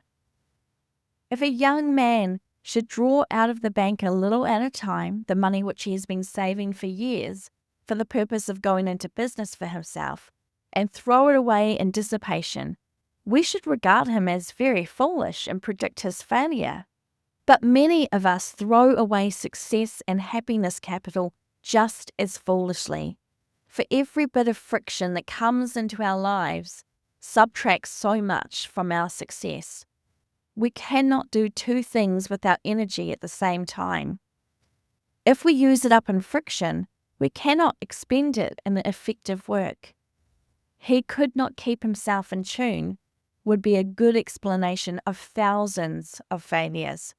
If a young man should draw out of the bank a little at a time the money which he has been saving for years for the purpose of going into business for himself, and throw it away in dissipation, we should regard him as very foolish and predict his failure. But many of us throw away success and happiness capital just as foolishly. For every bit of friction that comes into our lives subtracts so much from our success. We cannot do two things with our energy at the same time. If we use it up in friction, we cannot expend it in effective work. He could not keep himself in tune would be a good explanation of thousands of failures.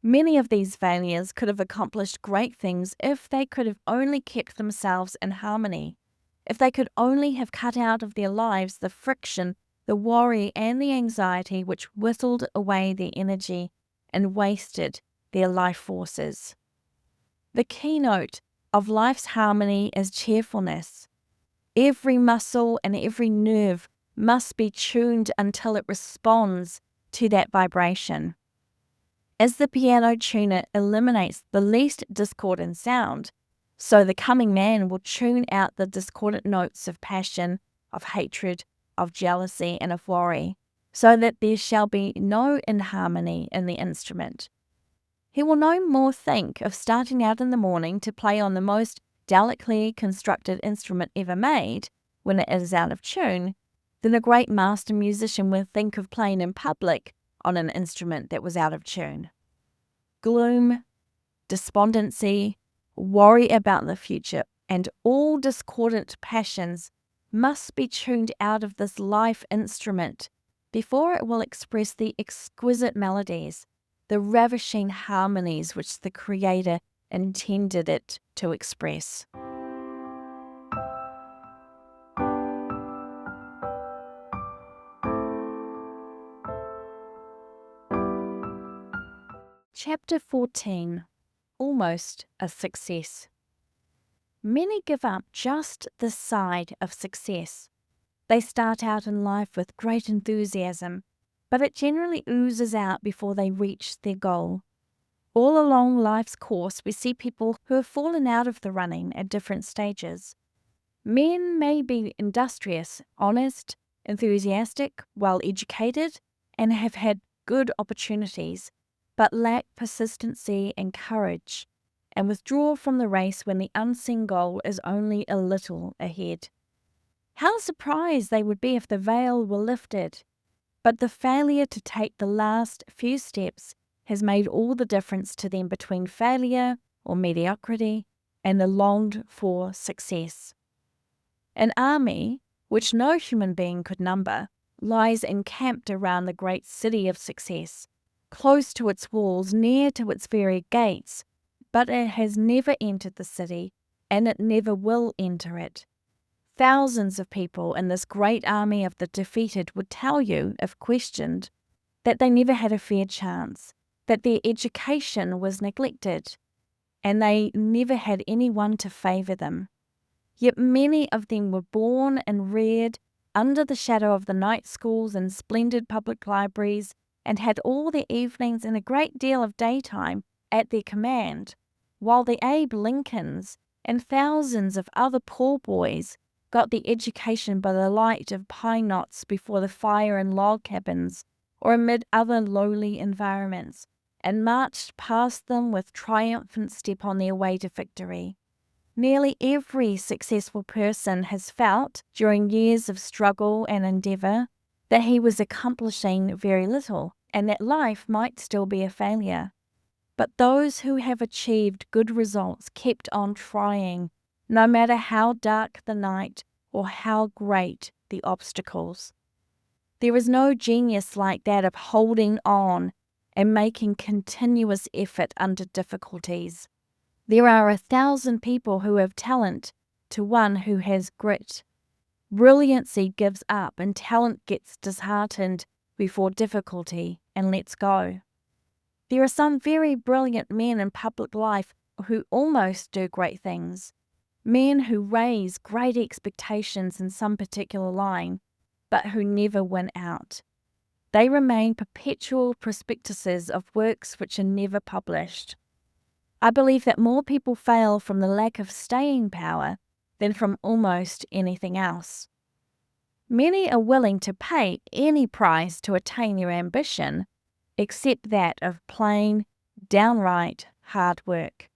Many of these failures could have accomplished great things if they could have only kept themselves in harmony, if they could only have cut out of their lives the friction, the worry and the anxiety which whittled away their energy and wasted their life forces. The keynote of life's harmony is cheerfulness. Every muscle and every nerve must be tuned until it responds to that vibration. As the piano tuner eliminates the least discordant sound, so the coming man will tune out the discordant notes of passion, of hatred, of jealousy, and of worry, so that there shall be no inharmony in the instrument. He will no more think of starting out in the morning to play on the most delicately constructed instrument ever made when it is out of tune, than a great master musician will think of playing in public on an instrument that was out of tune. Gloom, despondency, worry about the future, and all discordant passions must be tuned out of this life instrument before it will express the exquisite melodies, the ravishing harmonies which the Creator intended it to express. Chapter 14. Almost a Success. Many give up just this side of success. They start out in life with great enthusiasm, but it generally oozes out before they reach their goal. All along life's course, we see people who have fallen out of the running at different stages. Men may be industrious, honest, enthusiastic, well-educated, and have had good opportunities, but lack persistency and courage, and withdraw from the race when the unseen goal is only a little ahead. How surprised they would be if the veil were lifted, but the failure to take the last few steps has made all the difference to them between failure or mediocrity and the longed-for success. An army, which no human being could number, lies encamped around the great city of success, close to its walls, near to its very gates, but it has never entered the city, and it never will enter it. Thousands of people in this great army of the defeated would tell you, if questioned, that they never had a fair chance, that their education was neglected, and they never had anyone to favour them. Yet many of them were born and reared under the shadow of the night schools and splendid public libraries, and had all their evenings and a great deal of daytime at their command, while the Abe Lincolns and thousands of other poor boys got the education by the light of pine knots before the fire in log cabins or amid other lowly environments, and marched past them with triumphant step on their way to victory. Nearly every successful person has felt, during years of struggle and endeavour, that he was accomplishing very little and that life might still be a failure. But those who have achieved good results kept on trying, no matter how dark the night or how great the obstacles. There is no genius like that of holding on and making continuous effort under difficulties. There are 1,000 people who have talent to one who has grit. Brilliancy gives up and talent gets disheartened before difficulty and lets go. There are some very brilliant men in public life who almost do great things, men who raise great expectations in some particular line, but who never win out. They remain perpetual prospectuses of works which are never published. I believe that more people fail from the lack of staying power than from almost anything else. Many are willing to pay any price to attain their ambition, except that of plain, downright hard work.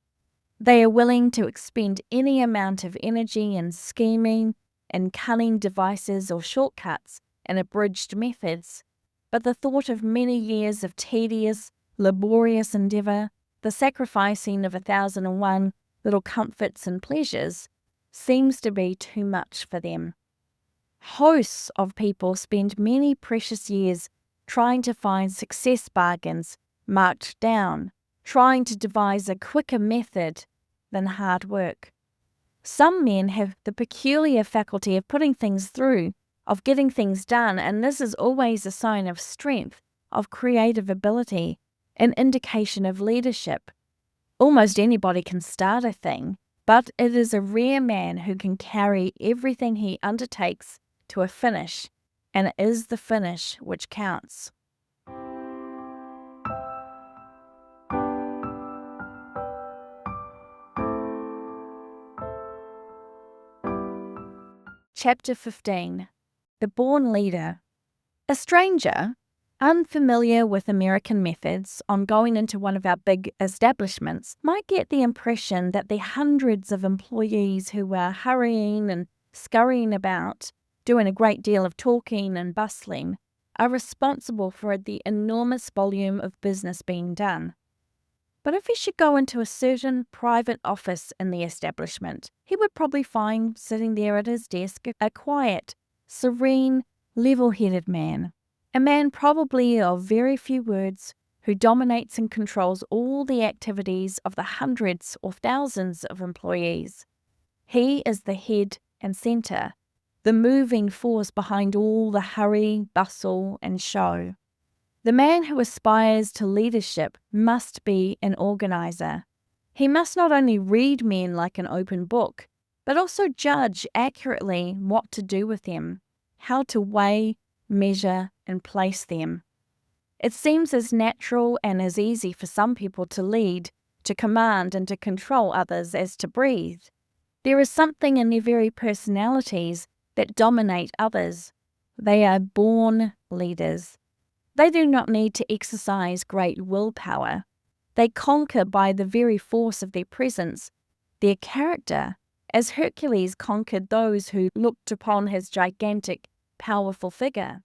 They are willing to expend any amount of energy in scheming and cunning devices or shortcuts and abridged methods, but the thought of many years of tedious, laborious endeavour, the sacrificing of 1,001 little comforts and pleasures, seems to be too much for them. Hosts of people spend many precious years trying to find success bargains marked down, trying to devise a quicker method than hard work. Some men have the peculiar faculty of putting things through, of getting things done, and this is always a sign of strength, of creative ability, an indication of leadership. Almost anybody can start a thing, but it is a rare man who can carry everything he undertakes to a finish, and it is the finish which counts. Chapter 15. The Born Leader. A stranger, unfamiliar with American methods, on going into one of our big establishments, might get the impression that the hundreds of employees who are hurrying and scurrying about, doing a great deal of talking and bustling, are responsible for the enormous volume of business being done. But if he should go into a certain private office in the establishment, he would probably find sitting there at his desk a quiet, serene, level-headed man. A man probably of very few words, who dominates and controls all the activities of the hundreds or thousands of employees. He is the head and centre, the moving force behind all the hurry, bustle, and show. The man who aspires to leadership must be an organizer. He must not only read men like an open book, but also judge accurately what to do with them, how to weigh, measure, and place them. It seems as natural and as easy for some people to lead, to command, and to control others as to breathe. There is something in their very personalities that dominate others. They are born leaders. They do not need to exercise great willpower. They conquer by the very force of their presence, their character, as Hercules conquered those who looked upon his gigantic, powerful figure.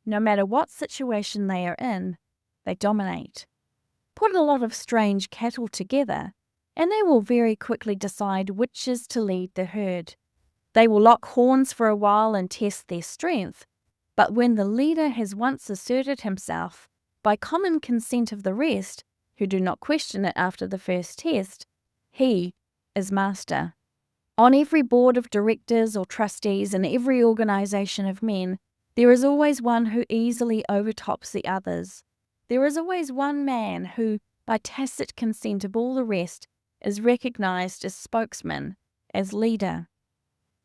No matter what situation they are in, they dominate. Put a lot of strange cattle together, and they will very quickly decide which is to lead the herd. They will lock horns for a while and test their strength, but when the leader has once asserted himself, by common consent of the rest, who do not question it after the first test, he is master. On every board of directors or trustees and every organization of men, there is always one who easily overtops the others. There is always one man who, by tacit consent of all the rest, is recognized as spokesman, as leader.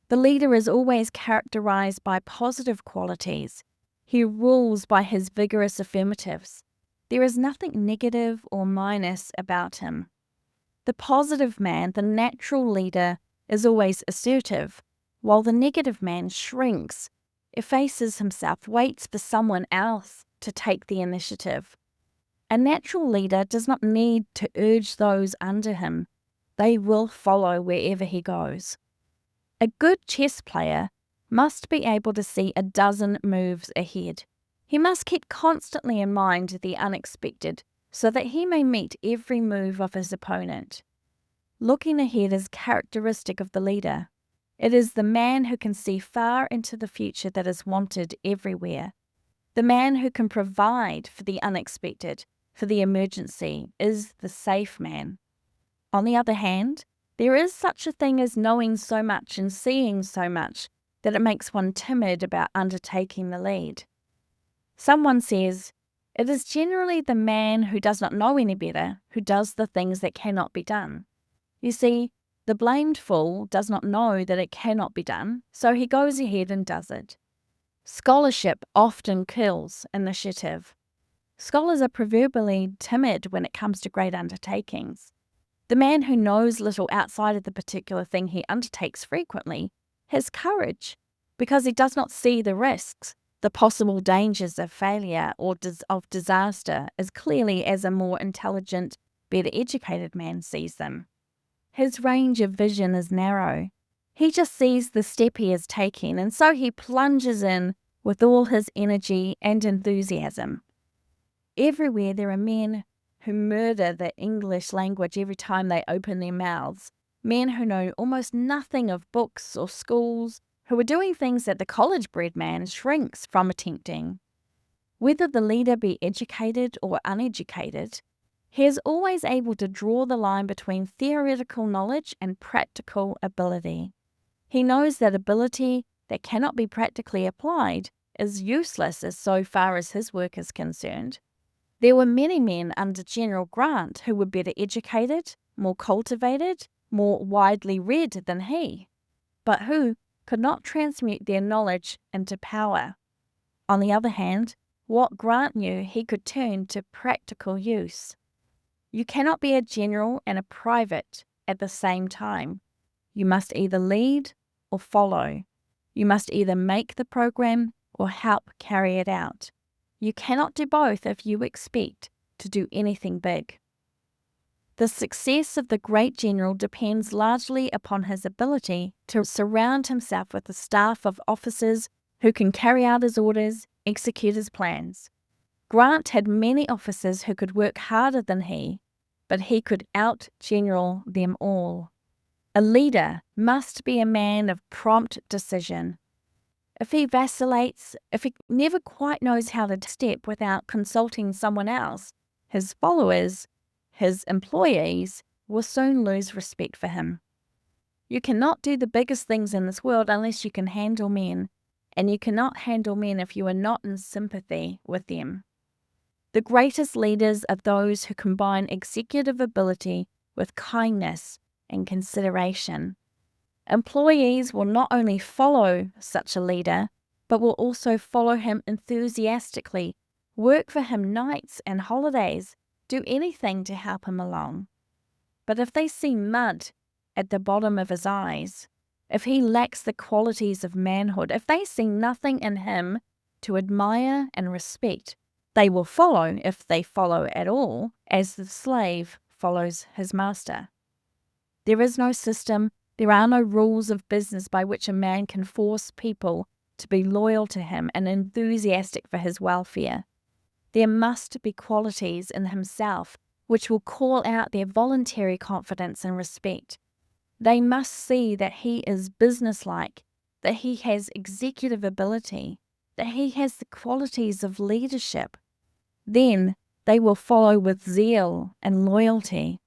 The leader is always characterized by positive qualities. He rules by his vigorous affirmatives. There is nothing negative or minus about him. The positive man, the natural leader, is always assertive, while the negative man shrinks, effaces himself, waits for someone else to take the initiative. A natural leader does not need to urge those under him. They will follow wherever he goes. A good chess player must be able to see a dozen moves ahead. He must keep constantly in mind the unexpected so that he may meet every move of his opponent. Looking ahead is characteristic of the leader. It is the man who can see far into the future that is wanted everywhere. The man who can provide for the unexpected, for the emergency, is the safe man. On the other hand, there is such a thing as knowing so much and seeing so much that it makes one timid about undertaking the lead. Someone says, "It is generally the man who does not know any better who does the things that cannot be done." You see, the blamed fool does not know that it cannot be done, so he goes ahead and does it. Scholarship often kills initiative. Scholars are proverbially timid when it comes to great undertakings. The man who knows little outside of the particular thing he undertakes frequently has courage because he does not see the risks, the possible dangers of failure or of disaster as clearly as a more intelligent, better educated man sees them. His range of vision is narrow. He just sees the step he is taking, and so he plunges in with all his energy and enthusiasm. Everywhere there are men who murder the English language every time they open their mouths, men who know almost nothing of books or schools, who are doing things that the college-bred man shrinks from attempting. Whether the leader be educated or uneducated, he is always able to draw the line between theoretical knowledge and practical ability. He knows that ability that cannot be practically applied is useless as so far as his work is concerned. There were many men under General Grant who were better educated, more cultivated, more widely read than he, but who could not transmute their knowledge into power. On the other hand, what Grant knew he could turn to practical use. You cannot be a general and a private at the same time. You must either lead or follow. You must either make the program or help carry it out. You cannot do both if you expect to do anything big. The success of the great general depends largely upon his ability to surround himself with a staff of officers who can carry out his orders, execute his plans. Grant had many officers who could work harder than he, but he could out-general them all. A leader must be a man of prompt decision. If he vacillates, if he never quite knows how to step without consulting someone else, his followers, his employees, will soon lose respect for him. You cannot do the biggest things in this world unless you can handle men, and you cannot handle men if you are not in sympathy with them. The greatest leaders are those who combine executive ability with kindness and consideration. Employees will not only follow such a leader, but will also follow him enthusiastically, work for him nights and holidays, do anything to help him along. But if they see mud at the bottom of his eyes, if he lacks the qualities of manhood, if they see nothing in him to admire and respect, they will follow, if they follow at all, as the slave follows his master. There is no system, there are no rules of business by which a man can force people to be loyal to him and enthusiastic for his welfare. There must be qualities in himself which will call out their voluntary confidence and respect. They must see that he is businesslike, that he has executive ability, that he has the qualities of leadership. Then they will follow with zeal and loyalty.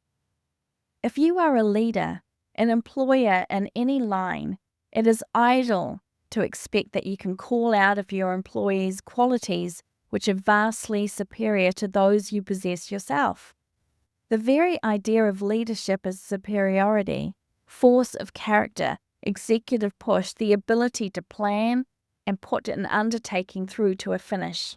If you are a leader, an employer in any line, it is idle to expect that you can call out of your employees qualities which are vastly superior to those you possess yourself. The very idea of leadership is superiority, force of character, executive push, the ability to plan and put an undertaking through to a finish.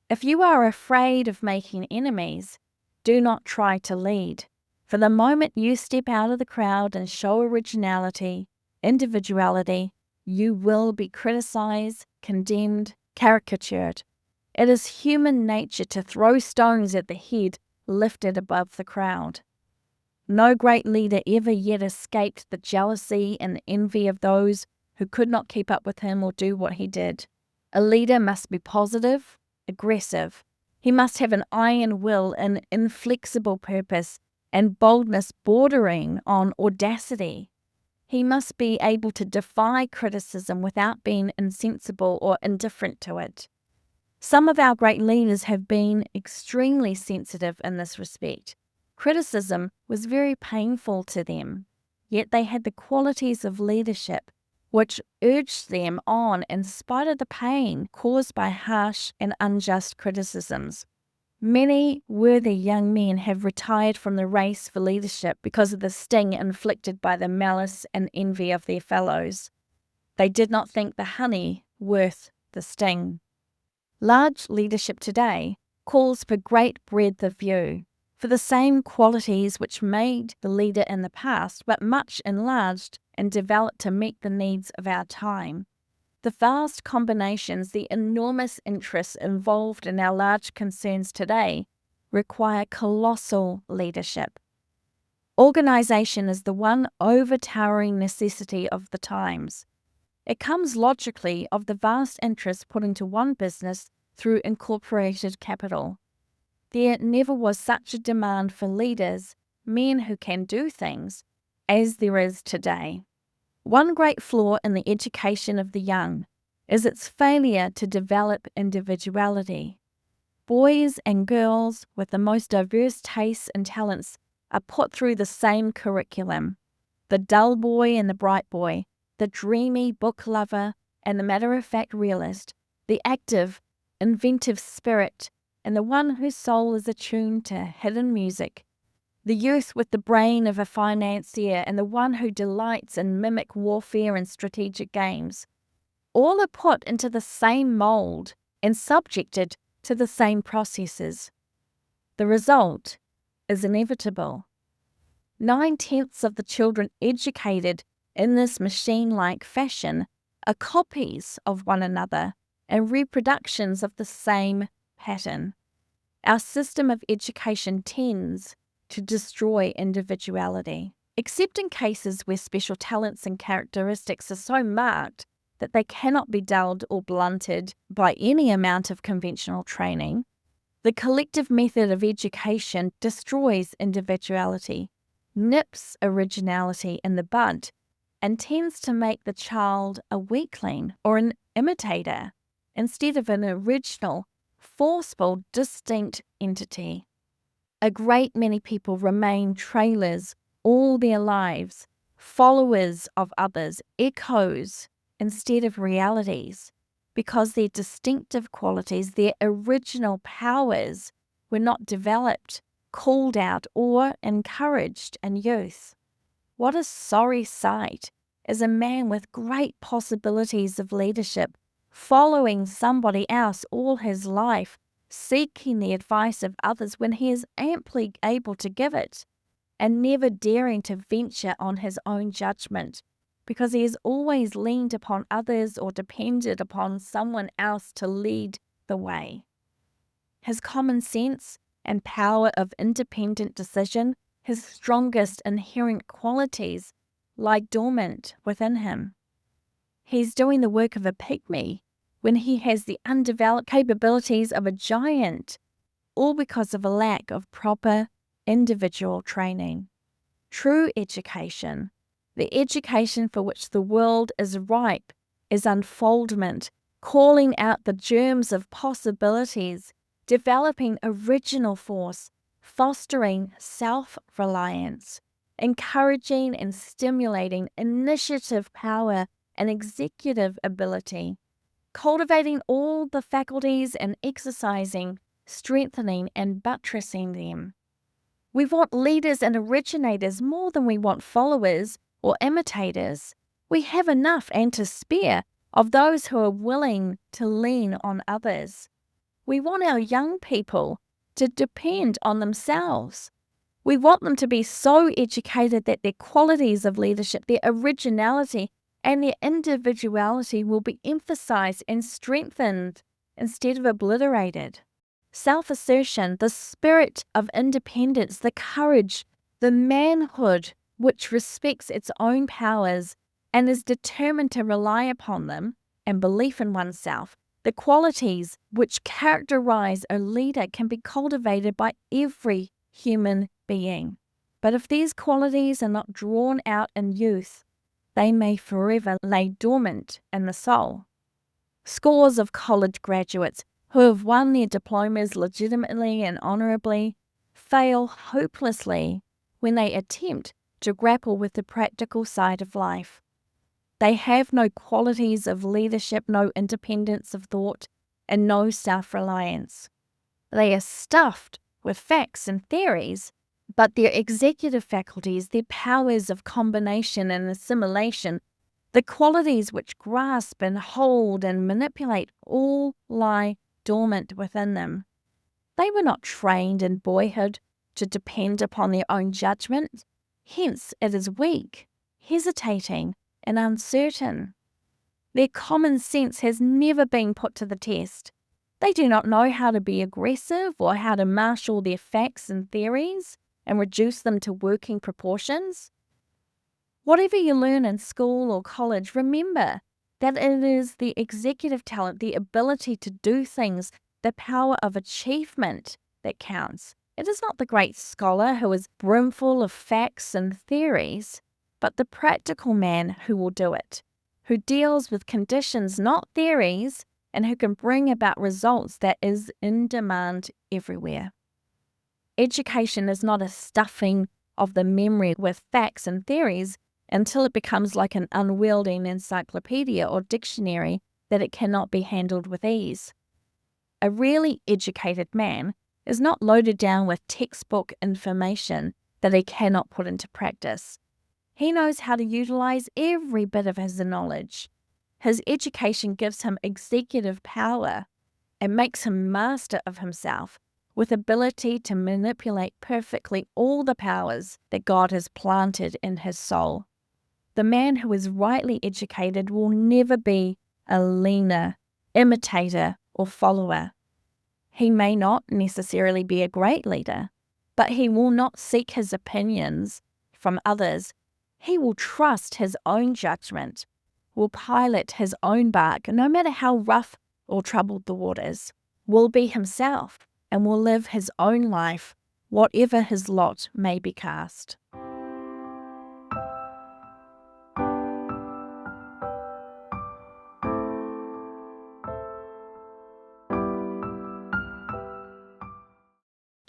If you are afraid of making enemies, do not try to lead. For the moment you step out of the crowd and show originality, individuality, you will be criticized, condemned, caricatured. It is human nature to throw stones at the head lifted above the crowd. No great leader ever yet escaped the jealousy and the envy of those who could not keep up with him or do what he did. A leader must be positive, aggressive. He must have an iron will, an inflexible purpose, and boldness bordering on audacity. He must be able to defy criticism without being insensible or indifferent to it. Some of our great leaders have been extremely sensitive in this respect. Criticism was very painful to them, yet they had the qualities of leadership which urged them on in spite of the pain caused by harsh and unjust criticisms. Many worthy young men have retired from the race for leadership because of the sting inflicted by the malice and envy of their fellows. They did not think the honey worth the sting. Large leadership today calls for great breadth of view, for the same qualities which made the leader in the past, but much enlarged and developed to meet the needs of our time. The vast combinations, the enormous interests involved in our large concerns today require colossal leadership. Organization is the one overtowering necessity of the times. It comes logically of the vast interests put into one business through incorporated capital. There never was such a demand for leaders, men who can do things, as there is today. One great flaw in the education of the young is its failure to develop individuality. Boys and girls with the most diverse tastes and talents are put through the same curriculum. The dull boy and the bright boy, the dreamy book lover and the matter-of-fact realist, the active, inventive spirit, and the one whose soul is attuned to hidden music, the youth with the brain of a financier and the one who delights in mimic warfare and strategic games, all are put into the same mold and subjected to the same processes. The result is inevitable. 9/10 of the children educated in this machine-like fashion are copies of one another and reproductions of the same pattern. Our system of education tends to destroy individuality, except in cases where special talents and characteristics are so marked that they cannot be dulled or blunted by any amount of conventional training. The collective method of education destroys individuality, nips originality in the bud, and tends to make the child a weakling or an imitator instead of an original, forceful, distinct entity. A great many people remain trailers all their lives, followers of others, echoes instead of realities, because their distinctive qualities, their original powers, were not developed, called out, or encouraged in youth. What a sorry sight is a man with great possibilities of leadership, following somebody else all his life, seeking the advice of others when he is amply able to give it, and never daring to venture on his own judgment, because he has always leaned upon others or depended upon someone else to lead the way. His common sense and power of independent decision, his strongest inherent qualities, lie dormant within him. He's doing the work of a pygmy when he has the undeveloped capabilities of a giant, all because of a lack of proper individual training. True education, the education for which the world is ripe, is unfoldment, calling out the germs of possibilities, developing original force, fostering self-reliance, encouraging and stimulating initiative power and executive ability, cultivating all the faculties and exercising, strengthening and buttressing them. We want leaders and originators more than we want followers or imitators. We have enough and to spare of those who are willing to lean on others. We want our young people to depend on themselves. We want them to be so educated that their qualities of leadership, their originality, and their individuality will be emphasized and strengthened instead of obliterated. Self-assertion, the spirit of independence, the courage The manhood which respects its own powers and is determined to rely upon them, and belief in oneself, the qualities which characterize a leader, can be cultivated by every human being. But if these qualities are not drawn out in youth, they may forever lay dormant in the soul. Scores of college graduates who have won their diplomas legitimately and honorably fail hopelessly when they attempt to grapple with the practical side of life. They have no qualities of leadership, no independence of thought, and no self-reliance. They are stuffed with facts and theories, but their executive faculties, their powers of combination and assimilation, the qualities which grasp and hold and manipulate, all lie dormant within them. They were not trained in boyhood to depend upon their own judgment. Hence it is weak, hesitating, and uncertain. Their common sense has never been put to the test. They do not know how to be aggressive or how to marshal their facts and theories and reduce them to working proportions. Whatever you learn in school or college, remember that it is the executive talent, the ability to do things, the power of achievement that counts. It is not the great scholar who is brimful of facts and theories, but the practical man who will do it, who deals with conditions, not theories, and who can bring about results that is in demand everywhere. Education is not a stuffing of the memory with facts and theories until it becomes like an unwieldy encyclopedia or dictionary that it cannot be handled with ease. A really educated man is not loaded down with textbook information that he cannot put into practice. He knows how to utilize every bit of his knowledge. His education gives him executive power and makes him master of himself, with ability to manipulate perfectly all the powers that God has planted in his soul. The man who is rightly educated will never be a leaner, imitator, or follower. He may not necessarily be a great leader, but he will not seek his opinions from others. He will trust his own judgment, will pilot his own bark, no matter how rough or troubled the waters, will be himself, and will live his own life, whatever his lot may be cast.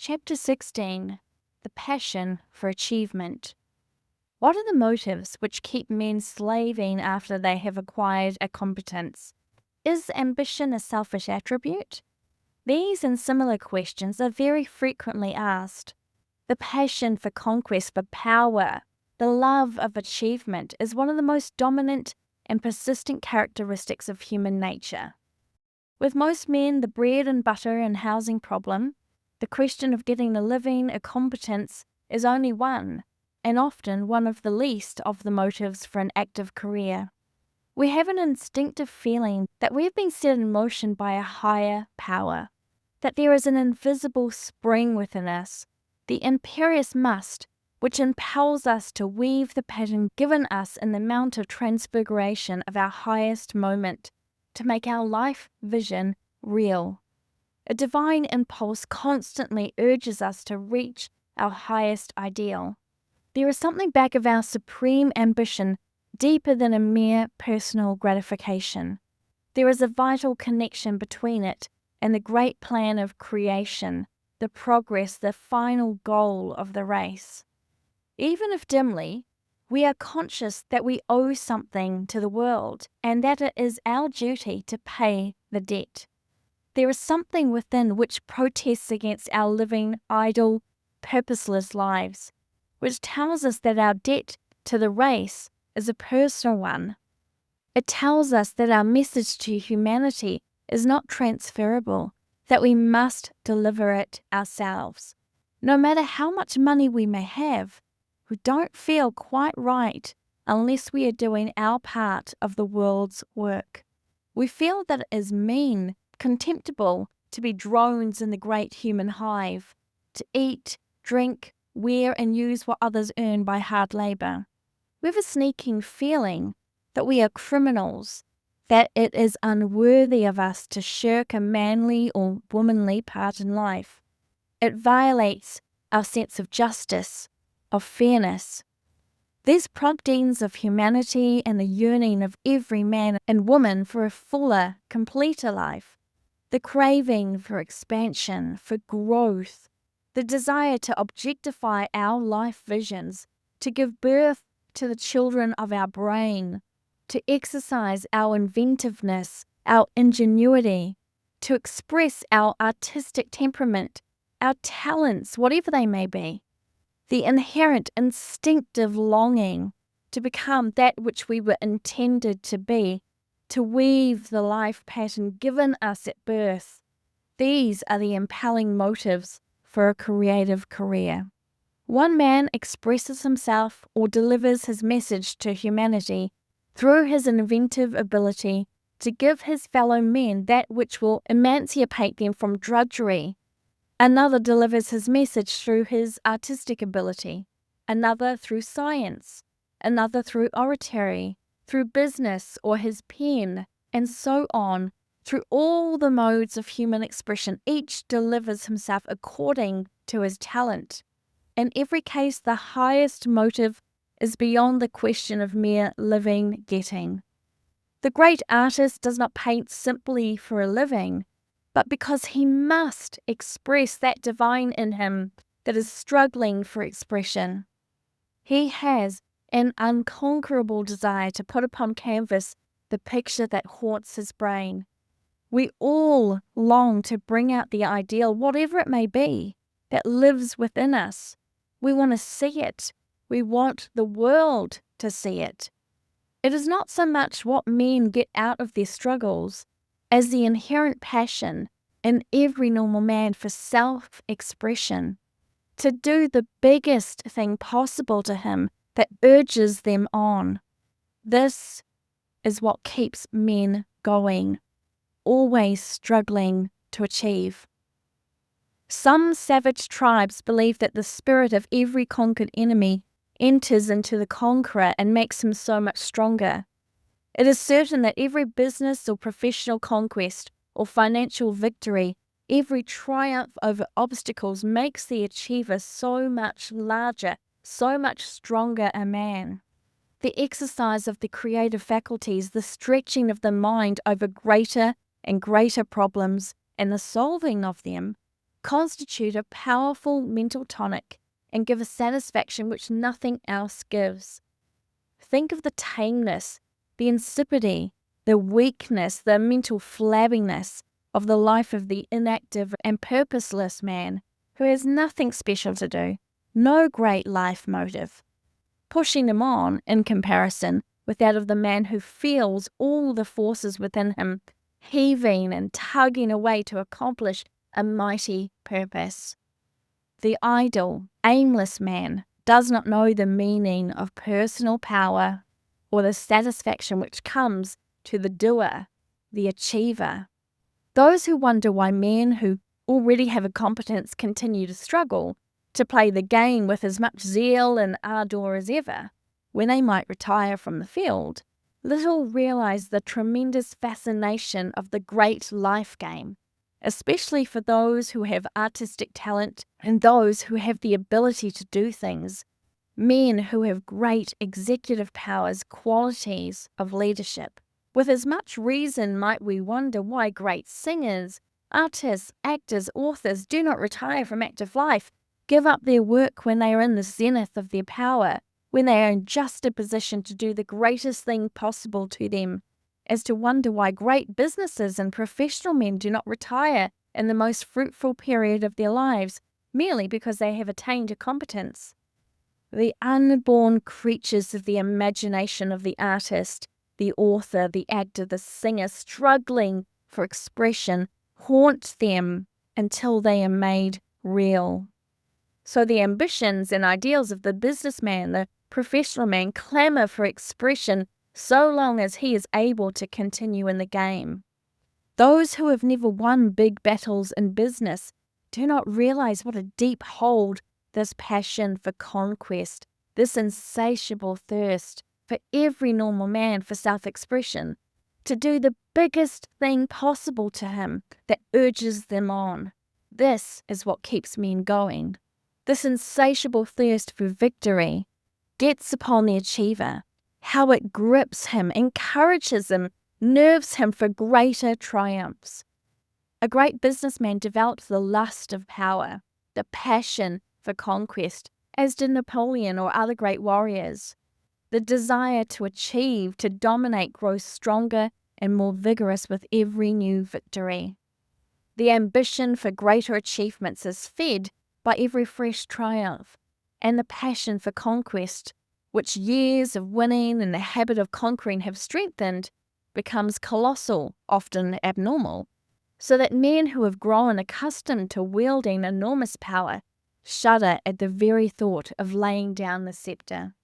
Chapter 16. The Passion for Achievement. What are the motives which keep men slaving after they have acquired a competence? Is ambition a selfish attribute? These and similar questions are very frequently asked. The passion for conquest, for power, the love of achievement is one of the most dominant and persistent characteristics of human nature. With most men, the bread and butter and housing problem, the question of getting a living, a competence, is only one, and often one of the least of the motives for an active career. We have an instinctive feeling that we have been set in motion by a higher power, that there is an invisible spring within us, the imperious must, which impels us to weave the pattern given us in the mount of transfiguration of our highest moment, to make our life vision real. A divine impulse constantly urges us to reach our highest ideal. There is something back of our supreme ambition deeper than a mere personal gratification. There is a vital connection between it and the great plan of creation, the progress, the final goal of the race. Even if dimly, we are conscious that we owe something to the world and that it is our duty to pay the debt. There is something within which protests against our living idle, purposeless lives, which tells us that our debt to the race is a personal one. It tells us that our message to humanity is not transferable, that we must deliver it ourselves. No matter how much money we may have, we don't feel quite right unless we are doing our part of the world's work. We feel that it is mean, contemptible to be drones in the great human hive, to eat, drink, wear and use what others earn by hard labor. We have a sneaking feeling that we are criminals, that it is unworthy of us to shirk a manly or womanly part in life. It violates our sense of justice, of fairness. These promptings of humanity and the yearning of every man and woman for a fuller, completer life, the craving for expansion, for growth, the desire to objectify our life visions, to give birth to the children of our brain, to exercise our inventiveness, our ingenuity, to express our artistic temperament, our talents, whatever they may be, the inherent instinctive longing to become that which we were intended to be, to weave the life pattern given us at birth. These are the impelling motives for a creative career. One man expresses himself or delivers his message to humanity through his inventive ability to give his fellow men that which will emancipate them from drudgery. Another delivers his message through his artistic ability, another through science, another through oratory, through business or his pen, and so on. Through all the modes of human expression, each delivers himself according to his talent. In every case, the highest motive is beyond the question of mere living getting. The great artist does not paint simply for a living, but because he must express that divine in him that is struggling for expression. He has an unconquerable desire to put upon canvas the picture that haunts his brain. We all long to bring out the ideal, whatever it may be, that lives within us. We want to see it. We want the world to see it. It is not so much what men get out of their struggles as the inherent passion in every normal man for self-expression, to do the biggest thing possible to him that urges them on. This is what keeps men going, always struggling to achieve. Some savage tribes believe that the spirit of every conquered enemy enters into the conqueror and makes him so much stronger. It is certain that every business or professional conquest or financial victory, every triumph over obstacles makes the achiever so much larger, so much stronger a man. The exercise of the creative faculties, the stretching of the mind over greater and greater problems, and the solving of them, constitute a powerful mental tonic and give a satisfaction which nothing else gives. Think of the tameness, the insipidity, the weakness, the mental flabbiness of the life of the inactive and purposeless man who has nothing special to do, no great life motive, pushing him on in comparison with that of the man who feels all the forces within him heaving and tugging away to accomplish a mighty purpose. The idle, aimless man does not know the meaning of personal power or the satisfaction which comes to the doer, the achiever. Those who wonder why men who already have a competence continue to struggle, to play the game with as much zeal and ardour as ever, when they might retire from the field, little realize the tremendous fascination of the great life game, especially for those who have artistic talent and those who have the ability to do things, men who have great executive powers, qualities of leadership. With as much reason might we wonder why great singers, artists, actors, authors do not retire from active life, give up their work when they are in the zenith of their power, when they are in just a position to do the greatest thing possible to them, as to wonder why great businesses and professional men do not retire in the most fruitful period of their lives, merely because they have attained a competence. The unborn creatures of the imagination of the artist, the author, the actor, the singer, struggling for expression, haunt them until they are made real. So the ambitions and ideals of the businessman, the professional man, clamor for expression so long as he is able to continue in the game. Those who have never won big battles in business do not realize what a deep hold this passion for conquest, this insatiable thirst for every normal man for self-expression, to do the biggest thing possible to him that urges them on. This is what keeps men going. This insatiable thirst for victory gets upon the achiever, how it grips him, encourages him, nerves him for greater triumphs. A great businessman developed the lust of power, the passion for conquest, as did Napoleon or other great warriors. The desire to achieve, to dominate, grows stronger and more vigorous with every new victory. The ambition for greater achievements is fed by every fresh triumph, and the passion for conquest, which years of winning and the habit of conquering have strengthened, becomes colossal, often abnormal, so that men who have grown accustomed to wielding enormous power shudder at the very thought of laying down the scepter.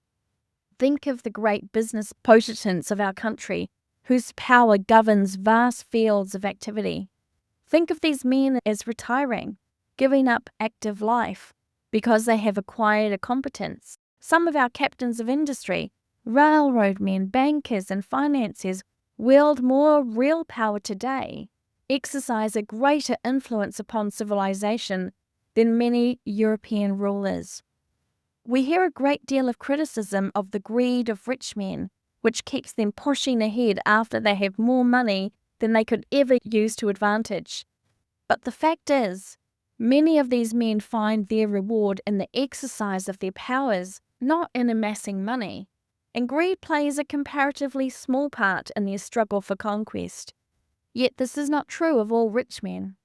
Think of the great business potentates of our country, whose power governs vast fields of activity. Think of these men as retiring, giving up active life, because they have acquired a competence. Some of our captains of industry, railroad men, bankers, and financiers wield more real power today, exercise a greater influence upon civilization than many European rulers. We hear a great deal of criticism of the greed of rich men, which keeps them pushing ahead after they have more money than they could ever use to advantage. But the fact is, many of these men find their reward in the exercise of their powers, not in amassing money, and greed plays a comparatively small part in their struggle for conquest. Yet this is not true of all rich men.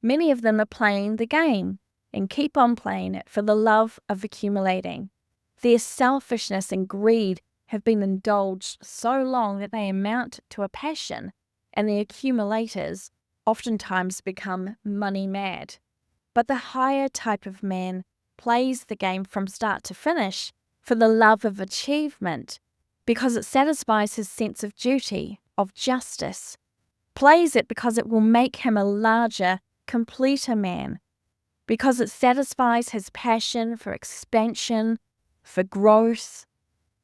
Many of them are playing the game, and keep on playing it for the love of accumulating. Their selfishness and greed have been indulged so long that they amount to a passion, and the accumulators oftentimes become money mad. But the higher type of man plays the game from start to finish for the love of achievement, because it satisfies his sense of duty, of justice. Plays it because it will make him a larger, completer man, because it satisfies his passion for expansion, for growth.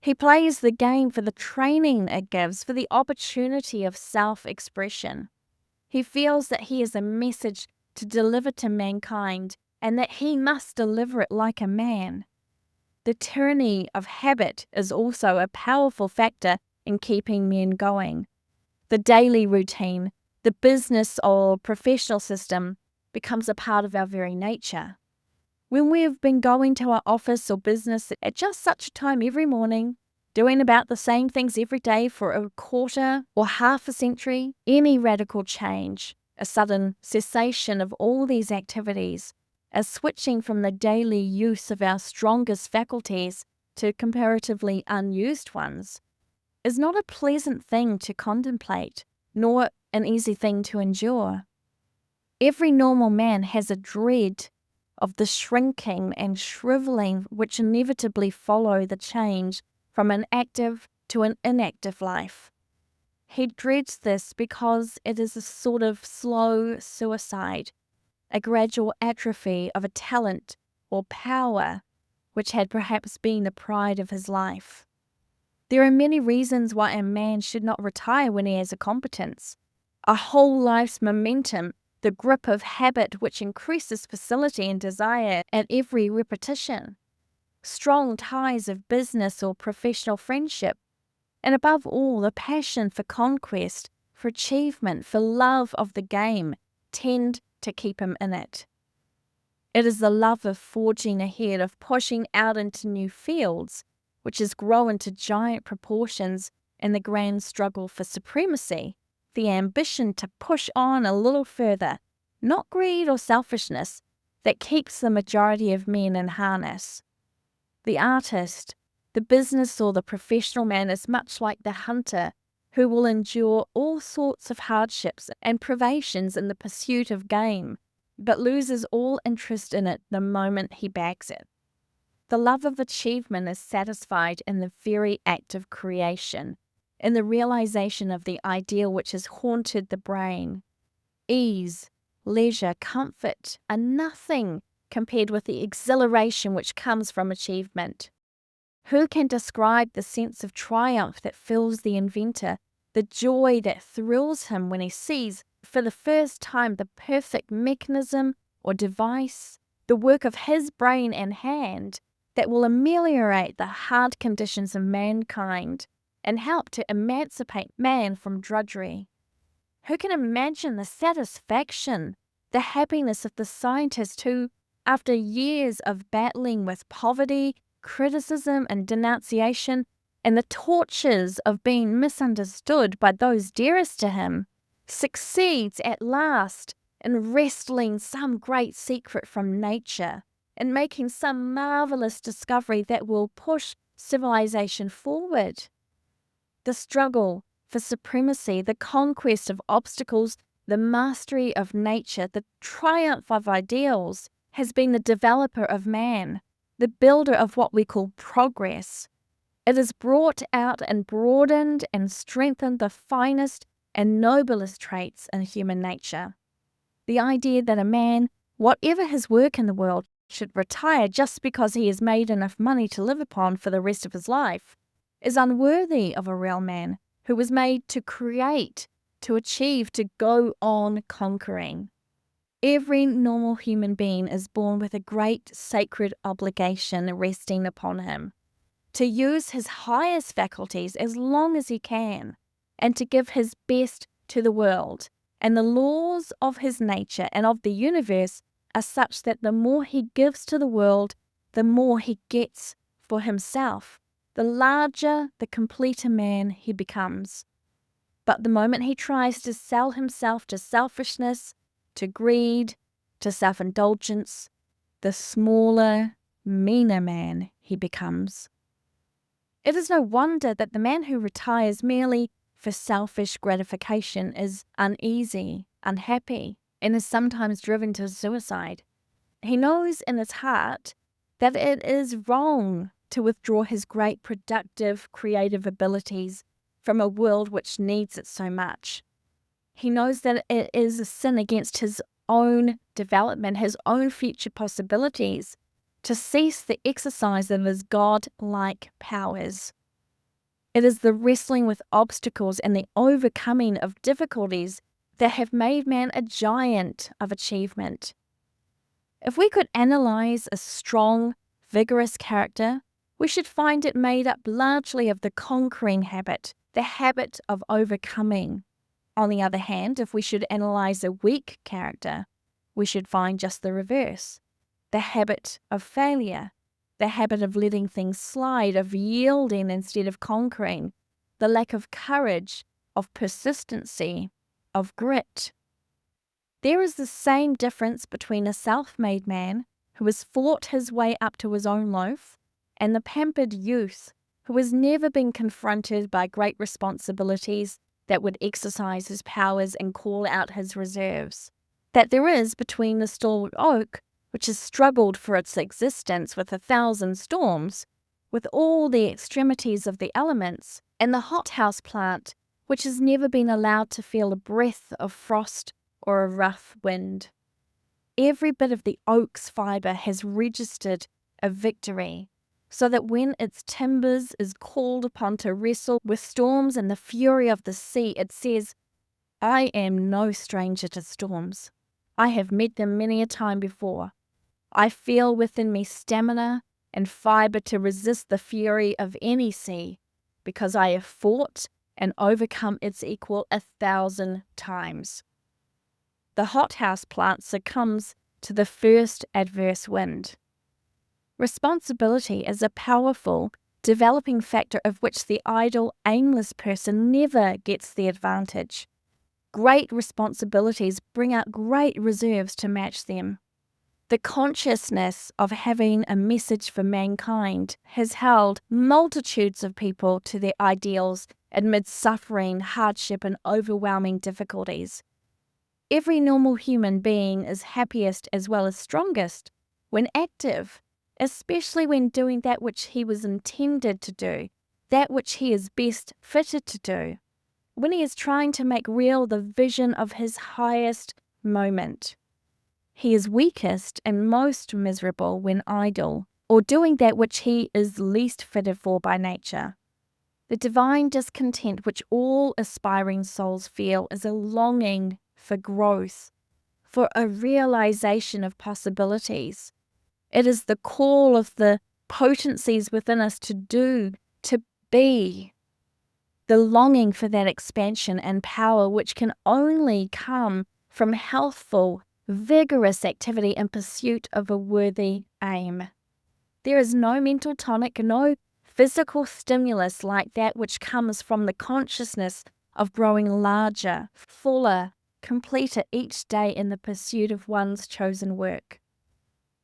He plays the game for the training it gives, for the opportunity of self-expression. He feels that he has a message to deliver to mankind, and that he must deliver it like a man. The tyranny of habit is also a powerful factor in keeping men going. The daily routine, the business or professional system, becomes a part of our very nature. When we have been going to our office or business at just such a time every morning, doing about the same things every day for a quarter or half a century, any radical change, a sudden cessation of all these activities, a switching from the daily use of our strongest faculties to comparatively unused ones, is not a pleasant thing to contemplate, nor an easy thing to endure. Every normal man has a dread of the shrinking and shriveling which inevitably follow the change from an active to an inactive life. He dreads this because it is a sort of slow suicide, a gradual atrophy of a talent or power which had perhaps been the pride of his life. There are many reasons why a man should not retire when he has a competence. A whole life's momentum, the grip of habit which increases facility and desire at every repetition, strong ties of business or professional friendship, and above all, the passion for conquest, for achievement, for love of the game, tend to keep him in it. It is the love of forging ahead, of pushing out into new fields, which has grown to giant proportions in the grand struggle for supremacy, the ambition to push on a little further, not greed or selfishness, that keeps the majority of men in harness. The artist, the business or the professional man is much like the hunter who will endure all sorts of hardships and privations in the pursuit of game, but loses all interest in it the moment he bags it. The love of achievement is satisfied in the very act of creation, in the realization of the ideal which has haunted the brain. Ease, leisure, comfort are nothing compared with the exhilaration which comes from achievement. Who can describe the sense of triumph that fills the inventor, the joy that thrills him when he sees for the first time the perfect mechanism or device, the work of his brain and hand, that will ameliorate the hard conditions of mankind and help to emancipate man from drudgery? Who can imagine the satisfaction, the happiness of the scientist who, after years of battling with poverty, criticism, and denunciation, and the tortures of being misunderstood by those dearest to him, succeeds at last in wresting some great secret from nature and making some marvelous discovery that will push civilization forward? The struggle for supremacy, the conquest of obstacles, the mastery of nature, the triumph of ideals has been the developer of man, the builder of what we call progress. It has brought out and broadened and strengthened the finest and noblest traits in human nature. The idea that a man, whatever his work in the world, should retire just because he has made enough money to live upon for the rest of his life is unworthy of a real man who was made to create, to achieve, to go on conquering. Every normal human being is born with a great sacred obligation resting upon him to use his highest faculties as long as he can and to give his best to the world. And the laws of his nature and of the universe are such that the more he gives to the world, the more he gets for himself, the larger, the completer man he becomes. But the moment he tries to sell himself to selfishness, to greed, to self-indulgence, the smaller, meaner man he becomes. It is no wonder that the man who retires merely for selfish gratification is uneasy, unhappy, and is sometimes driven to suicide. He knows in his heart that it is wrong to withdraw his great productive, creative abilities from a world which needs it so much. He knows that it is a sin against his own development, his own future possibilities, to cease the exercise of his God-like powers. It is the wrestling with obstacles and the overcoming of difficulties that have made man a giant of achievement. If we could analyze a strong, vigorous character, we should find it made up largely of the conquering habit, the habit of overcoming. On the other hand, if we should analyze a weak character, we should find just the reverse, the habit of failure, the habit of letting things slide, of yielding instead of conquering, the lack of courage, of persistency, of grit. There is the same difference between a self-made man who has fought his way up to his own loaf and the pampered youth who has never been confronted by great responsibilities that would exercise his powers and call out his reserves, that there is between the stalwart oak, which has struggled for its existence with 1,000 storms, with all the extremities of the elements, and the hothouse plant, which has never been allowed to feel a breath of frost or a rough wind. Every bit of the oak's fibre has registered a victory, so that when its timbers is called upon to wrestle with storms and the fury of the sea, it says, "I am no stranger to storms. I have met them many a time before. I feel within me stamina and fibre to resist the fury of any sea, because I have fought and overcome its equal 1,000 times." The hothouse plant succumbs to the first adverse wind. Responsibility is a powerful, developing factor of which the idle, aimless person never gets the advantage. Great responsibilities bring out great reserves to match them. The consciousness of having a message for mankind has held multitudes of people to their ideals amid suffering, hardship, and overwhelming difficulties. Every normal human being is happiest as well as strongest when active, especially when doing that which he was intended to do, that which he is best fitted to do, when he is trying to make real the vision of his highest moment. He is weakest and most miserable when idle, or doing that which he is least fitted for by nature. The divine discontent which all aspiring souls feel is a longing for growth, for a realization of possibilities. It is the call of the potencies within us to do, to be. The longing for that expansion and power which can only come from healthful, vigorous activity in pursuit of a worthy aim. There is no mental tonic, no physical stimulus like that which comes from the consciousness of growing larger, fuller, completer each day in the pursuit of one's chosen work.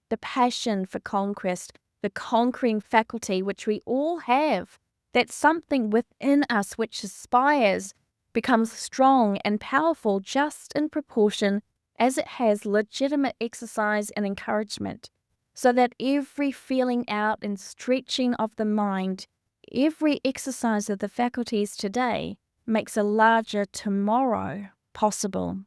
The passion for conquest, the conquering faculty which we all have, that something within us which aspires, becomes strong and powerful just in proportion as it has legitimate exercise and encouragement, so that every feeling out and stretching of the mind, every exercise of the faculties today, makes a larger tomorrow possible.